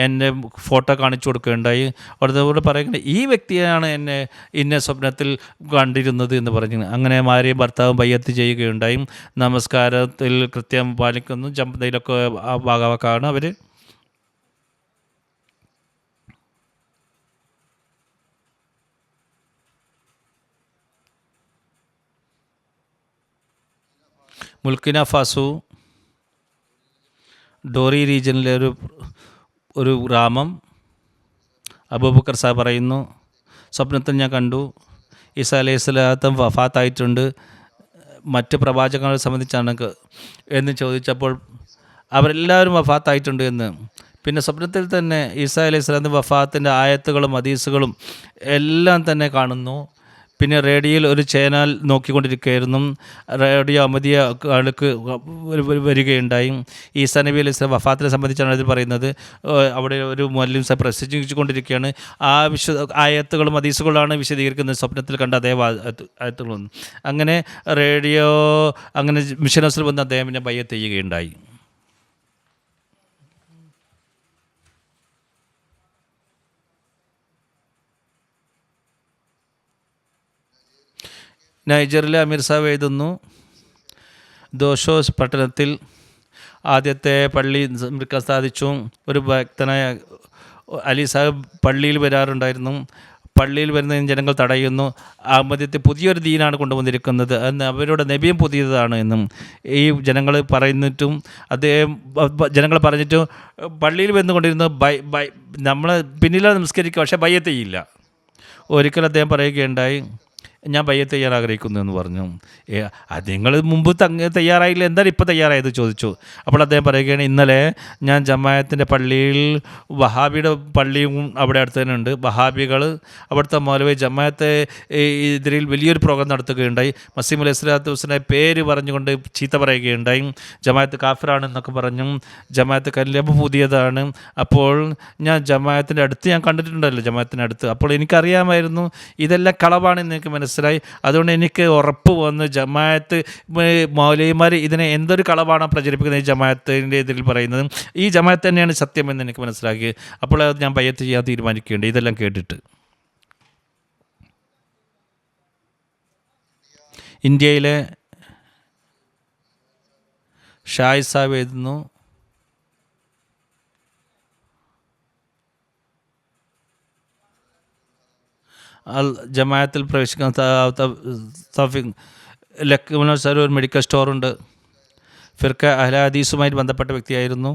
എൻ്റെ ഫോട്ടോ കാണിച്ചു കൊടുക്കുകയുണ്ടായി. അവിടെ പറയുന്നത്, ഈ വ്യക്തിയാണ് എന്നെ ഇന്ന സ്വപ്നത്തിൽ കണ്ടിരുന്നത് എന്ന് പറഞ്ഞു. അങ്ങനെ ഭാര്യയും ഭർത്താവും ബയ്യത്ത് ചെയ്യുകയുണ്ടായി. നമസ്കാരത്തിൽ കൃത്യം പാലിക്കുന്നു. ജമ്പതയിലൊക്കെ ഭാഗവാക്കാണ് അവർ. ബുർക്കിന ഫാസോ ഡോറി റീജിയനിലെ ഒരു ഗ്രാമം. അബൂബക്കർ സാഹിബ് പറയുന്നു, സ്വപ്നത്തിൽ ഞാൻ കണ്ടു ഈസാ അലൈഹി സ്വലാത്തും വഫാത്തായിട്ടുണ്ട്. മറ്റ് പ്രവാചകങ്ങളെ സംബന്ധിച്ചാണ് എന്ന് ചോദിച്ചപ്പോൾ അവരെല്ലാവരും വഫാത്തായിട്ടുണ്ട് എന്ന്. പിന്നെ സ്വപ്നത്തിൽ തന്നെ ഈസാ അലൈഹി സ്വലാത്തിൻ്റെ വഫാത്തിൻ്റെ ആയത്തുകളും ഹദീസുകളും എല്ലാം തന്നെ കാണുന്നു. പിന്നെ റേഡിയോയിൽ ഒരു ചാനൽ നോക്കിക്കൊണ്ടിരിക്കുകയായിരുന്നു. റേഡിയോ അഹമ്മദിയ ആൾക്ക് വരികയുണ്ടായി. ഈസാ നബി അലൈഹി സ്വലാം വഫാത്തിനെ സംബന്ധിച്ചാണ് അതിൽ പറയുന്നത്. അവിടെ ഒരു മുഅല്ലിം സാഹിബ് പ്രസംഗിച്ചുകൊണ്ടിരിക്കുകയാണ്. ആ ആയത്തുകളും ഹദീസുകളാണ് വിശദീകരിക്കുന്നത്. സ്വപ്നത്തിൽ കണ്ട അതേ ആയത്തുകളൊന്നും. അങ്ങനെ റേഡിയോ അങ്ങനെ മിഷൻ ഹൗസിൽ വന്ന് അദ്ദേഹം പിന്നെ ബയ്യത്ത് ചെയ്യുകയുണ്ടായി. നൈജറിലെ അമീർ സാഹിബ് എഴുതുന്നു, ദോഷോസ് പട്ടണത്തിൽ ആദ്യത്തെ പള്ളി നിർമ്മിക്കാൻ സാധിച്ചു. ഒരു ഭക്തനായ അലി സാഹിബ് പള്ളിയിൽ വരാറുണ്ടായിരുന്നു. പള്ളിയിൽ വരുന്ന ജനങ്ങൾ തടയുന്നു. അഹമ്മദിയത്തെ പുതിയൊരു ദീനാണ് കൊണ്ടുവന്നിരിക്കുന്നത് എന്ന്, അവരുടെ നബിയും പുതിയതാണ് എന്നും ഈ ജനങ്ങൾ പറയുന്നിട്ടും അദ്ദേഹം ജനങ്ങൾ പറഞ്ഞിട്ടും പള്ളിയിൽ വന്നുകൊണ്ടിരുന്നു നമ്മൾ പിന്നിലാണ് നമസ്കരിക്കുക, പക്ഷേ ബയ്യത്ത് ചെയ്യില്ല. ഒരിക്കൽ അദ്ദേഹം പറയുകയുണ്ടായി, ഞാൻ ബയ്യത്ത് ചെയ്യാൻ ആഗ്രഹിക്കുന്നു എന്ന് പറഞ്ഞു. അത് നിങ്ങൾ മുമ്പ് തയ്യാറായില്ല, എന്താണ് ഇപ്പോൾ തയ്യാറായത് ചോദിച്ചു. അപ്പോൾ അദ്ദേഹം പറയുകയാണ്, ഇന്നലെ ഞാൻ ജമാഅത്തിൻ്റെ പള്ളിയിൽ വഹാബിയുടെ പള്ളിയും അവിടെ അടുത്ത് തന്നെ ഉണ്ട്. വഹാബികൾ അവിടുത്തെ മൗലവി ജമാഅത്തെ എതിരിൽ വലിയൊരു പ്രോഗ്രാം നടത്തുകയുണ്ടായി. മസീഹ് അലൈഹി സ്വലാത്തു വസ്സലാമിനെ പേര് പറഞ്ഞുകൊണ്ട് ചീത്ത പറയുകയുണ്ടായി. ജമാഅത്ത് കാഫിറാണെന്നൊക്കെ പറഞ്ഞു. ജമാഅത്ത് കല്യാണം പുതിയതാണ്. അപ്പോൾ ഞാൻ ജമാഅത്തിൻ്റെ അടുത്ത് ഞാൻ കണ്ടിട്ടുണ്ടല്ലോ, ജമാഅത്തിൻ്റെ അടുത്ത്. അപ്പോൾ എനിക്കറിയാമായിരുന്നു ഇതെല്ലാം കളവാണെന്ന് എനിക്ക് മനസ്സിലായി. അതുകൊണ്ട് എനിക്ക് ഉറപ്പ് വന്നു, ജമാഅത്ത് മൗലവിമാർ ഇതിനെ എന്തൊരു കളവാണ് പ്രചരിപ്പിക്കുന്നത് ഈ ജമാഅത്തിൻ്റെ ഇതിൽ പറയുന്നത്, ഈ ജമാഅത്ത് തന്നെയാണ് സത്യമെന്ന് എനിക്ക് മനസ്സിലാക്കി. അപ്പോൾ അത് ഞാൻ ബയ്യത്ത് ചെയ്യാൻ തീരുമാനിക്കുകയുണ്ട്. ഇതെല്ലാം കേട്ടിട്ട് ഇന്ത്യയിലെ ഷാഹിദ് സാഹിബ് എഴുതുന്നു, ജമാഅത്തിൽ പ്രവേശിക്കാൻ ലക്നൗ സാർ ഒരു മെഡിക്കൽ സ്റ്റോറുണ്ട്. ഫിർഖ അഹ്ലെ ഹദീസുമായി ബന്ധപ്പെട്ട വ്യക്തിയായിരുന്നു.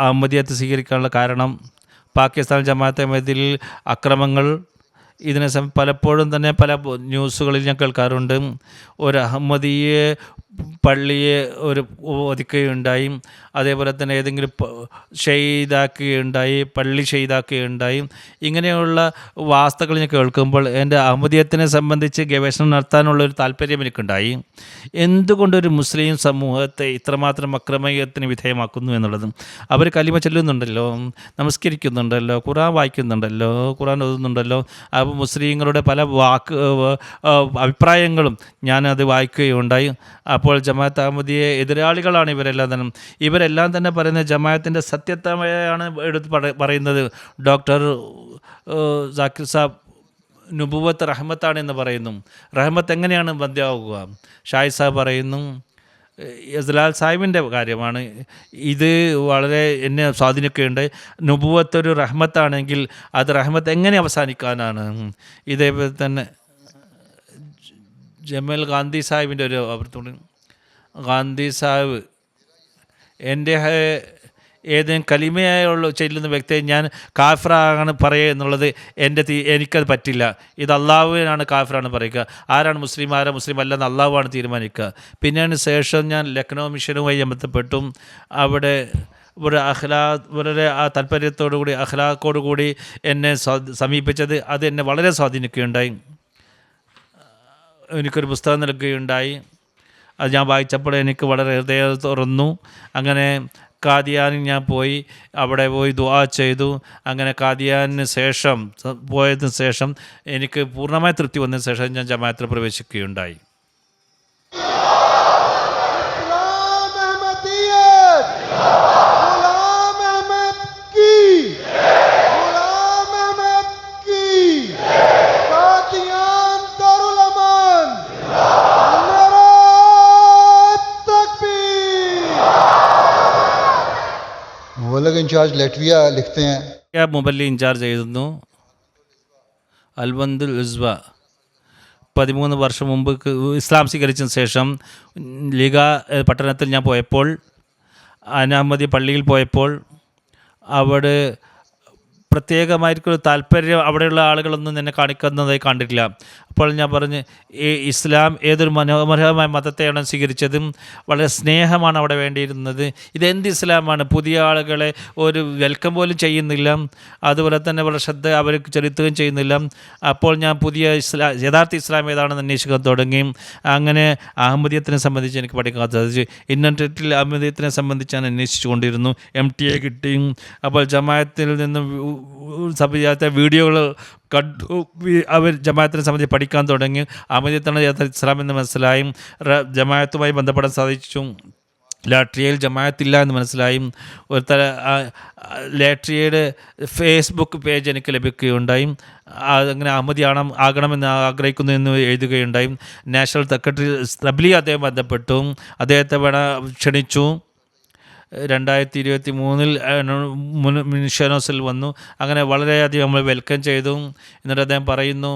അഹമ്മദിയത്ത് സ്വീകരിക്കാനുള്ള കാരണം പാകിസ്ഥാൻ ജമാഅത്തെ അഹമ്മദിയിൽ അക്രമങ്ങൾ, ഇതിനെ പലപ്പോഴും തന്നെ പല ന്യൂസുകളിൽ ഞാൻ കേൾക്കാറുണ്ട്. ഒരു അഹമ്മദിയെ പള്ളിയെ ഒതുക്കുകയുണ്ടായി, അതേപോലെ തന്നെ ഏതെങ്കിലും ഷെയ്ദാക്കുകയുണ്ടായി, പള്ളി ഷെയ്ദാക്കുകയുണ്ടായി. ഇങ്ങനെയുള്ള വാർത്തകൾ ഞാൻ കേൾക്കുമ്പോൾ എൻ്റെ അഹമ്മദിയത്തിനെ സംബന്ധിച്ച് ഗവേഷണം നടത്താനുള്ളൊരു താല്പര്യം എനിക്കുണ്ടായി. എന്തുകൊണ്ടൊരു മുസ്ലിം സമൂഹത്തെ ഇത്രമാത്രം അക്രമത്തിന് വിധേയമാക്കുന്നു എന്നുള്ളത്. അവർ കലിമ ചൊല്ലുന്നുണ്ടല്ലോ, നമസ്കരിക്കുന്നുണ്ടല്ലോ, ഖുർആൻ വായിക്കുന്നുണ്ടല്ലോ, ഖുർആൻ ഓതുന്നുണ്ടല്ലോ. അപ്പോൾ മുസ്ലിങ്ങളുടെ പല അഭിപ്രായങ്ങളും ഞാനത് വായിക്കുകയുണ്ടായി. അപ്പോൾ ജമാഅത്ത് അഹമ്മദിയെ എതിരാളികളാണ് ഇവരെല്ലാം തന്നെ പറയുന്നത് ജമാഅത്തിൻ്റെ സത്യത്വമാണ് എടുത്ത് പറയുന്നത്. ഡോക്ടർ സാക്കിർ സാബ് നുബുവത്ത് റഹ്മത്താണ് എന്ന് പറയുന്നു. റഹ്മത്ത് എങ്ങനെയാണ് ബന്ധ്യമാവുക? ഷായി സാഹിബ് പറയുന്നു, ഇസ്ലാൽ സാഹിബിൻ്റെ കാര്യമാണ് ഇത്, വളരെ എന്നെ സ്വാധീനിക്കുകയുണ്ട്. നുബുവത്ത് ഒരു റഹ്മത്താണെങ്കിൽ അത് റഹ്മത്ത് എങ്ങനെ അവസാനിക്കാനാണ്? ഇതേപോലെ തന്നെ ജമൽ ഗാന്ധി സാഹിബിൻ്റെ ഒരു അഭിപ്രായം. ഗാന്ധി സാഹിബ് എൻ്റെ ഏതെങ്കിലും കലിമയായുള്ള ചെല്ലുന്ന വ്യക്തിയെ ഞാൻ കാഫിറാണ് പറയുക എന്നുള്ളത് എനിക്കത് പറ്റില്ല. ഇത് അള്ളാഹുവിനാണ് കാഫിറാണ് പറയുക. ആരാണ് മുസ്ലിം ആരാണ് മുസ്ലിം അല്ലെന്ന് അള്ളാഹുവാണ് തീരുമാനിക്കുക. പിന്നീട് ശേഷം ഞാൻ ലക്നൗ മിഷനുമായി ബന്ധപ്പെട്ടും അവിടെ വളരെ ആ താല്പര്യത്തോടുകൂടി അഖ്ലാഖോടുകൂടി എന്നെ സമീപിച്ചത് അത് എന്നെ വളരെ സ്വാധീനിക്കുകയുണ്ടായി. എനിക്കൊരു പുസ്തകം നൽകുകയുണ്ടായി. അത് ഞാൻ വായിച്ചപ്പോൾ എനിക്ക് വളരെ ഹൃദയം തുറന്നു. അങ്ങനെ കാദിയാനിൽ ഞാൻ പോയി, അവിടെ പോയി ദുആ ചെയ്തു. അങ്ങനെ കാദിയാനിന് ശേഷം പോയതിന് ശേഷം എനിക്ക് പൂർണ്ണമായ തൃപ്തി വന്നതിന് ശേഷം ഞാൻ ജമാഅത്തിൽ പ്രവേശിക്കുകയുണ്ടായി. मुबल्लिग इंचार्ज लटविया लिखते हैं, മുബല്ലി ഇൻചാർജ് എഴുതുന്നു, അൽവന്ദുൽ ഉസ്വ 13 വർഷം മുമ്പ് ഇസ്ലാം സ്വീകരിച്ചതിന് ശേഷം ലിഗ പട്ടണത്തിൽ ഞാൻ പോയപ്പോൾ, അനഹമ്മദി പള്ളിയിൽ പോയപ്പോൾ അവിടെ പ്രത്യേകമായിരിക്കൊരു താല്പര്യം അവിടെയുള്ള ആളുകളൊന്നും എന്നെ കാണിക്കുന്നതായി കണ്ടിട്ടില്ല. അപ്പോൾ ഞാൻ പറഞ്ഞ്, ഈ ഇസ്ലാം ഏതൊരു മനോഹരമായ മതത്തെയാണ് സ്വീകരിച്ചതും വളരെ സ്നേഹമാണ് അവിടെ വേണ്ടിയിരുന്നത്. ഇതെന്ത് ഇസ്ലാമാണ്? പുതിയ ആളുകളെ ഒരു വെൽക്കം പോലും ചെയ്യുന്നില്ല, അതുപോലെ തന്നെ വളരെ ശ്രദ്ധ അവർ ചെലുത്തുകയും ചെയ്യുന്നില്ല. അപ്പോൾ ഞാൻ പുതിയ യഥാർത്ഥ ഇസ്ലാം ഏതാണെന്ന് അന്വേഷിക്കാൻ തുടങ്ങി. അങ്ങനെ അഹമ്മദിയത്തിനെ സംബന്ധിച്ച് എനിക്ക് പഠിക്കാൻ സാധിച്ചു. ഇൻ്റർനെറ്റിൽ അഹമ്മദിയത്തിനെ സംബന്ധിച്ച് ഞാൻ അന്വേഷിച്ചു കൊണ്ടിരുന്നു. MTA കിട്ടി. അപ്പോൾ ജമാഅത്തിൽ നിന്നും സംബന്ധിച്ച വീഡിയോകൾ കണ്ടു. അവർ ജമാഅത്തിനെ സംബന്ധിച്ച് പഠിക്കാൻ തുടങ്ങി. അഹമ്മദിയത്താണ് യഥാർത്ഥ ഇസ്ലാം എന്ന് മനസ്സിലായും. ജമാഅത്തുമായി ബന്ധപ്പെടാൻ സാധിച്ചു. ലാട്രിയയിൽ ജമാഅത്തില്ല എന്ന് മനസ്സിലായി. ഒരു ലാട്രിയയുടെ ഫേസ്ബുക്ക് പേജ് എനിക്ക് ലഭിക്കുകയുണ്ടായി. അങ്ങനെ അഹമ്മദി ആകണമെന്ന് ആഗ്രഹിക്കുന്നു എന്ന് എഴുതുകയുണ്ടായി. നാഷണൽ സെക്രട്ടറി റബ്ലി അദ്ദേഹം ബന്ധപ്പെട്ടു. അദ്ദേഹത്തെ ക്ഷണിച്ചു. 2023 മിഷനോസിൽ വന്നു. അങ്ങനെ വളരെയധികം നമ്മൾ വെൽക്കം ചെയ്തു. എന്നിട്ട് അദ്ദേഹം പറയുന്നു,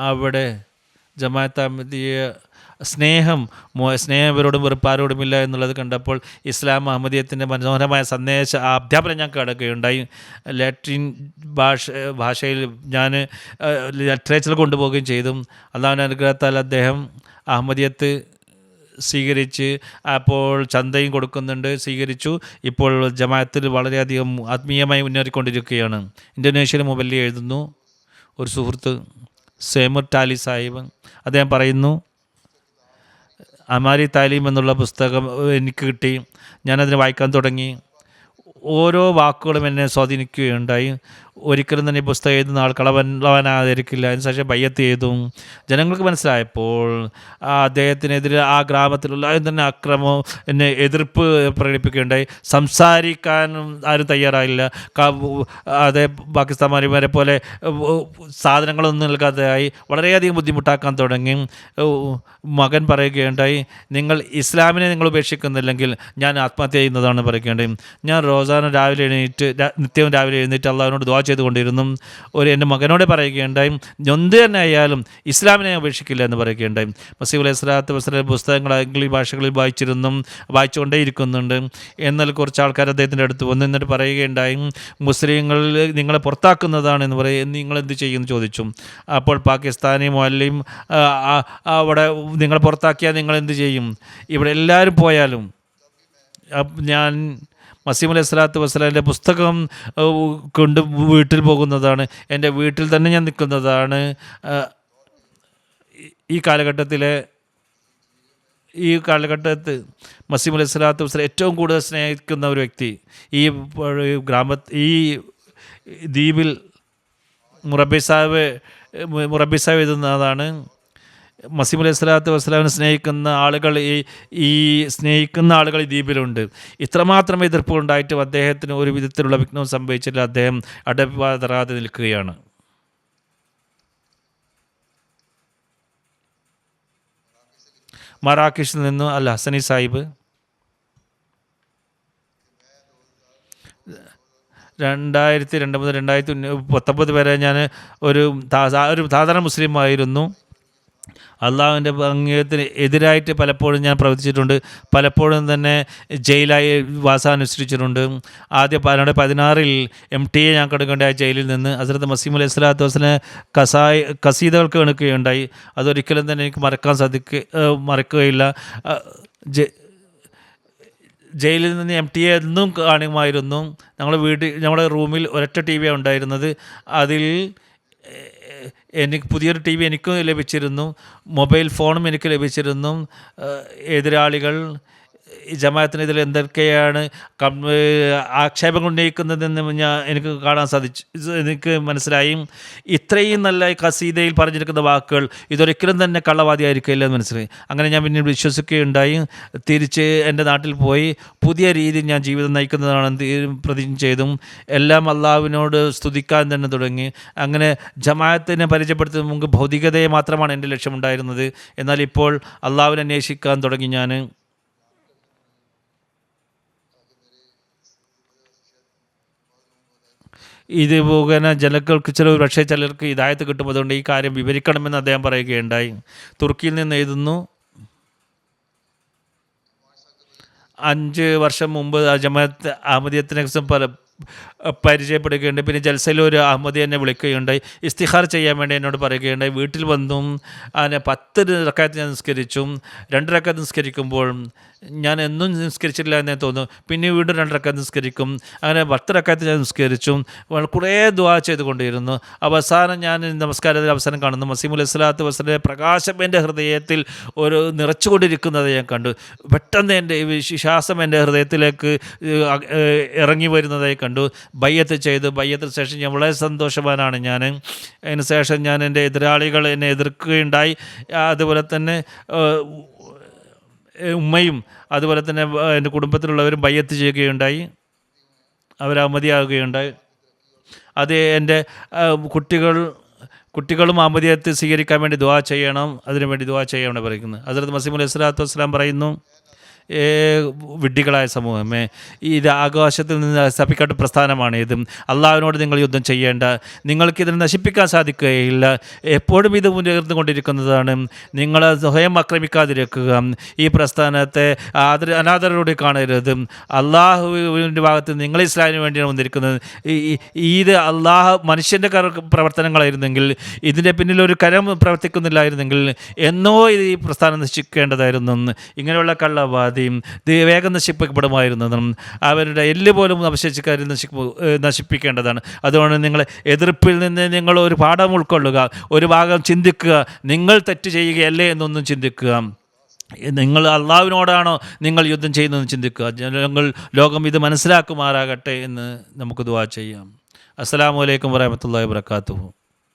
അവിടെ ജമാഅത്ത് അഹമ്മദിയ സ്നേഹം ഇവരോടും വെറുപ്പാരോടുമില്ല എന്നുള്ളത് കണ്ടപ്പോൾ ഇസ്ലാം അഹമ്മദിയത്തിൻ്റെ മനോഹരമായ അധ്യാപനം ഞാൻ കേൾക്കുകയുണ്ടായി. ലാറ്റിൻ ഭാഷയിൽ ഞാൻ ലിറ്ററേച്ചർ കൊണ്ടുപോവുകയും ചെയ്തു. അള്ളാഹുവിൻ്റെ അനുഗ്രഹത്താൽ അദ്ദേഹം അഹമ്മദിയത്ത് സ്വീകരിച്ച് അപ്പോൾ ചന്തയും കൊടുക്കുന്നുണ്ട്, സ്വീകരിച്ചു. ഇപ്പോൾ ജമാഅത്തിൽ വളരെയധികം ആത്മീയമായി മുന്നേറിക്കൊണ്ടിരിക്കുകയാണ്. ഇന്തോനേഷ്യയിൽ മുബല്ലി എഴുതുന്നു, ഒരു സുഹൃത്ത് സേമുർ ടാലി സാഹിബ്, അദ്ദേഹം പറയുന്നു, അമാരി താലീം എന്നുള്ള പുസ്തകം എനിക്ക് കിട്ടി. ഞാനതിനെ വായിക്കാൻ തുടങ്ങി. ഓരോ വാക്കുകളും എന്നെ സ്വാധീനിക്കുകയുണ്ടായി. ഒരിക്കലും തന്നെ ഈ പുസ്തകം എഴുതുന്ന ആൾ കളവനായിരിക്കില്ല. അതിനുശേഷം ബയ്യത്ത് ചെയ്തു. ജനങ്ങൾക്ക് മനസ്സിലായപ്പോൾ അദ്ദേഹത്തിനെതിരെ ആ ഗ്രാമത്തിലുള്ള തന്നെ അക്രമവും എന്നെ എതിർപ്പ് പ്രകടിപ്പിക്കുകയുണ്ടായി. സംസാരിക്കാനും ആരും തയ്യാറായില്ല. അതേ പാകിസ്ഥാൻമാരെ പോലെ സാധനങ്ങളൊന്നും നൽകാതെയായി വളരെയധികം ബുദ്ധിമുട്ടാക്കാൻ തുടങ്ങി. മകൻ പറയുകയുണ്ടായി, നിങ്ങൾ ഇസ്ലാമിനെ നിങ്ങൾ ഉപേക്ഷിക്കുന്നില്ലെങ്കിൽ ഞാൻ ആത്മഹത്യ ചെയ്യുന്നതാണ് പറയുകയുണ്ടായി. ഞാൻ റോസാന നിത്യവും രാവിലെ എഴുന്നേറ്റ് അള്ളാഹുവിനോട് ദുആ ചെയ്തുകൊണ്ടിരുന്നു. എൻ്റെ മകനോട് പറയുകയുണ്ടായി, എന്ത് തന്നെ ആയാലും ഇസ്ലാമിനെ ഉപേക്ഷിക്കില്ല എന്ന് പറയുകയുണ്ടായി. മസീഹ് അലൈഹി സ്വലാത്തു വസ്സലാം പുസ്തകങ്ങൾ ഇംഗ്ലീഷ് ഭാഷകളിൽ വായിച്ചുകൊണ്ടേയിരിക്കുന്നുണ്ട്. എന്നാൽ കുറച്ച് ആൾക്കാർ അദ്ദേഹത്തിൻ്റെ അടുത്ത് വന്നു. എന്നിട്ട് പറയുകയുണ്ടായി, മുസ്ലിങ്ങളിൽ നിങ്ങളെ പുറത്താക്കുന്നതാണ് എന്ന് പറയും, നിങ്ങളെന്ത് ചെയ്യുമെന്ന് ചോദിച്ചു. അപ്പോൾ പാകിസ്ഥാനി മുഅല്ലിം അവിടെ നിങ്ങളെ പുറത്താക്കിയാൽ നിങ്ങളെന്ത് ചെയ്യും? ഇവിടെ എല്ലാവരും പോയാലും ഞാൻ മസീഹ് അലൈഹി സ്വലാത്തു വസ്സലാമിൻ്റെ പുസ്തകം കൊണ്ട് വീട്ടിൽ പോകുന്നതാണ്, എൻ്റെ വീട്ടിൽ തന്നെ ഞാൻ നിൽക്കുന്നതാണ്. ഈ കാലഘട്ടത്തിൽ മസീഹ് അലൈഹി സ്വലാത്തു വസ്സലാം ഏറ്റവും കൂടുതൽ സ്നേഹിക്കുന്ന ഒരു വ്യക്തി ഈ ദ്വീപിൽ മുറബി സാഹിബ് എഴുതുന്നതാണ്. മസീഹ് അലൈഹി സ്വലാത്തു വസ്സലാമിനെ സ്നേഹിക്കുന്ന ആളുകൾ ഈ ദ്വീപിലുണ്ട്. ഇത്രമാത്രം എതിർപ്പ് ഉണ്ടായിട്ടും അദ്ദേഹത്തിന് ഒരു വിധത്തിലുള്ള വിഘ്നവും സംഭവിച്ചില്ല. അദ്ദേഹം അടവാതറാതെ നിൽക്കുകയാണ്. മറാക്കിഷിൽ നിന്നും അൽ ഹസനി സാഹിബ്. 2002 മുതൽ 2019 വരെ ഞാൻ ഒരു സാധാരണ മുസ്ലിമായിരുന്നു. അള്ളാഹുവിൻ്റെ ഭംഗിയത്തിന് എതിരായിട്ട് പലപ്പോഴും ഞാൻ പ്രവർത്തിച്ചിട്ടുണ്ട്. പലപ്പോഴും തന്നെ ജയിലായി വാസാനുസരിച്ചിട്ടുണ്ട്. ആദ്യം 2016 MTA ഞാൻ കൊടുക്കേണ്ട ജയിലിൽ നിന്ന് ഹസ്രത്ത് മസീഹ് അലൈഹി സ്വലാത്തു വസ്സലാം കസീദകൾക്ക് എണുക്കുകയുണ്ടായി. അതൊരിക്കലും തന്നെ എനിക്ക് മറക്കുകയില്ല. ജയിലിൽ നിന്ന് MTA എന്നും കാണുമായിരുന്നു. ഞങ്ങളുടെ റൂമിൽ ഒരൊറ്റ TV ഉണ്ടായിരുന്നത്. അതിൽ എനിക്ക് പുതിയൊരു TV എനിക്കും ലഭിച്ചിരുന്നു. മൊബൈൽ ഫോണും എനിക്ക് ലഭിച്ചിരുന്നു. എതിരാളികൾ ഈ ജമാഅത്തിനെതിരെ എന്തൊക്കെയാണ് ആക്ഷേപങ്ങൾ ഉന്നയിക്കുന്നതെന്ന് എനിക്ക് കാണാൻ സാധിച്ചു. എനിക്ക് മനസ്സിലായി ഇത്രയും നല്ല കസീദയിൽ പറഞ്ഞിരിക്കുന്ന വാക്കുകൾ ഇതൊരിക്കലും തന്നെ കള്ളവാദിയായിരിക്കില്ല എന്ന് മനസ്സിലായി. അങ്ങനെ ഞാൻ പിന്നീട് വിശ്വസിക്കുകയുണ്ടായി. തിരിച്ച് എൻ്റെ നാട്ടിൽ പോയി പുതിയ രീതിയിൽ ഞാൻ ജീവിതം നയിക്കുന്നതാണെന്ന് പ്രതിജ്ഞ ചെയ്തും എല്ലാം അള്ളാഹുവിനോട് സ്തുതിക്കാൻ തന്നെ തുടങ്ങി. അങ്ങനെ ജമാഅത്തിനെ പരിചയപ്പെടുത്തുന്ന മുമ്പ് ഭൗതികതയെ മാത്രമാണ് എൻ്റെ ലക്ഷ്യമുണ്ടായിരുന്നത്. എന്നാൽ ഇപ്പോൾ അള്ളാഹുവിനെ അന്വേഷിക്കാൻ തുടങ്ങി ഞാൻ. ഇത് മുഖേന ജനങ്ങൾക്ക് ചിലർക്ക് ഹിദായത്ത് കിട്ടും. അതുകൊണ്ട് ഈ കാര്യം വിവരിക്കണമെന്ന് അദ്ദേഹം പറയുകയുണ്ടായി. തുർക്കിയിൽ നിന്ന് എഴുതുന്നു. 5 വർഷം മുമ്പ് ജമാഅത്ത് അഹമ്മദിയത്തിനെ പരിചയപ്പെടുകയുണ്ടായി. പിന്നെ ജൽസയിൽ ഒരു അഹമ്മദി എന്നെ വിളിക്കുകയുണ്ടായി. ഇസ്തിഖാർ ചെയ്യാൻ വേണ്ടി എന്നോട് പറയുകയുണ്ടായി. വീട്ടിൽ വന്നും അതിനെ 10 റക്അത്ത് ഞാൻ നിസ്കരിച്ചു. 2 റക്അത്ത് നിസ്കരിക്കുമ്പോൾ ഞാൻ എന്നും നിസ്കരിച്ചില്ല എന്നേ തോന്നുന്നു. പിന്നെ വീണ്ടും 2 റക്അത്ത് നിസ്കരിക്കും. അങ്ങനെ 10 റക്അത്ത് ഞാൻ നിസ്കരിച്ചു. കുറേ ദുആ ചെയ്തുകൊണ്ടിരുന്നു. അവസാനം ഞാൻ നമസ്കാരത്തിൽ അവസാനം കാണുന്നു മസീഹ് അലൈഹി സ്വലാത്തു വസ്സലാമിൻ്റെ പ്രകാശം എൻ്റെ ഹൃദയത്തിൽ ഒരു നിറച്ചുകൊണ്ടിരിക്കുന്നത് ഞാൻ കണ്ടു. പെട്ടെന്ന് എൻ്റെ ശ്വാസം എൻ്റെ ഹൃദയത്തിലേക്ക് ഇറങ്ങി വരുന്നതായി കണ്ടു. ബയ്യത്ത് ചെയ്തു. ബയ്യത്തിന് ശേഷം ഞാൻ വളരെ സന്തോഷവാനാണ് ഞാൻ. അതിന് ശേഷം ഞാൻ എൻ്റെ എതിരാളികൾ എന്നെ എതിർക്കുകയുണ്ടായി. അതുപോലെ തന്നെ ഉമ്മയും അതുപോലെ തന്നെ എൻ്റെ കുടുംബത്തിലുള്ളവരും ബയ്യത്ത് ചെയ്യുകയുണ്ടായി. അവർ അഹമ്മദിയാകുകയുണ്ടായി. അത് എൻ്റെ കുട്ടികളും അഹമ്മദിയത്ത് സ്വീകരിക്കാൻ വേണ്ടി ദുആ ചെയ്യണം. അതിനുവേണ്ടി ദുആ ചെയ്യണം പറയുന്നത്. ഹസ്രത്ത് മസീഹ് അലൈഹി സ്വലാത്തു വസ്സലാം പറയുന്നു, വിഡ്ഢികളായ സമൂഹമേ, ഇത് ആകാശത്തിൽ നിന്ന് ശപിക്കപ്പെട്ട പ്രസ്ഥാനമാണ്. ഇത് അള്ളാഹുവിനോട് നിങ്ങൾ യുദ്ധം ചെയ്യേണ്ട, നിങ്ങൾക്കിതിനെ നശിപ്പിക്കാൻ സാധിക്കുകയില്ല. എപ്പോഴും ഇത് മുന്നേറുന്നുകൊണ്ടിരിക്കുന്നതാണ്. നിങ്ങൾ സ്വയം ആക്രമിക്കാതിരിക്കുക. ഈ പ്രസ്ഥാനത്തെ അനാദരവോടെ കാണരുത്. അള്ളാഹുവിൻ്റെ ഭാഗത്ത് നിങ്ങൾ ഇസ്ലാമിന് വേണ്ടിയാണ് വന്നിരിക്കുന്നത്. ഇത് മനുഷ്യൻ്റെ പ്രവർത്തനങ്ങളായിരുന്നെങ്കിൽ, ഇതിൻ്റെ പിന്നിൽ ഒരു കരം പ്രവർത്തിക്കുന്നില്ലായിരുന്നെങ്കിൽ എന്നോ ഈ പ്രസ്ഥാനം നശിക്കേണ്ടതായിരുന്നു. ഇങ്ങനെയുള്ള കള്ളവാദി വേഗം നശിപ്പിക്കപ്പെടുമായിരുന്നതും അവരുടെ എല്ല് പോലും അവശേഷിക്കാതെ നശിപ്പിക്കേണ്ടതാണ്. അതുകൊണ്ട് നിങ്ങൾ എതിർപ്പിൽ നിന്ന് നിങ്ങൾ ഒരു പാഠം ഉൾക്കൊള്ളുക, ഒരു ഭാഗം ചിന്തിക്കുക. നിങ്ങൾ തെറ്റ് ചെയ്യുകയല്ലേ എന്നൊന്നും ചിന്തിക്കുക. നിങ്ങൾ അള്ളാഹുവിനോടാണോ നിങ്ങൾ യുദ്ധം ചെയ്യുന്നതെന്ന് ചിന്തിക്കുക. ലോകം ഇത് മനസ്സിലാക്കുമാറാകട്ടെ എന്ന് നമുക്ക് ദുആ ചെയ്യാം. അസ്സലാമു അലൈക്കും വറഹ്മത്തുള്ളാഹി വബറകാതുഹു.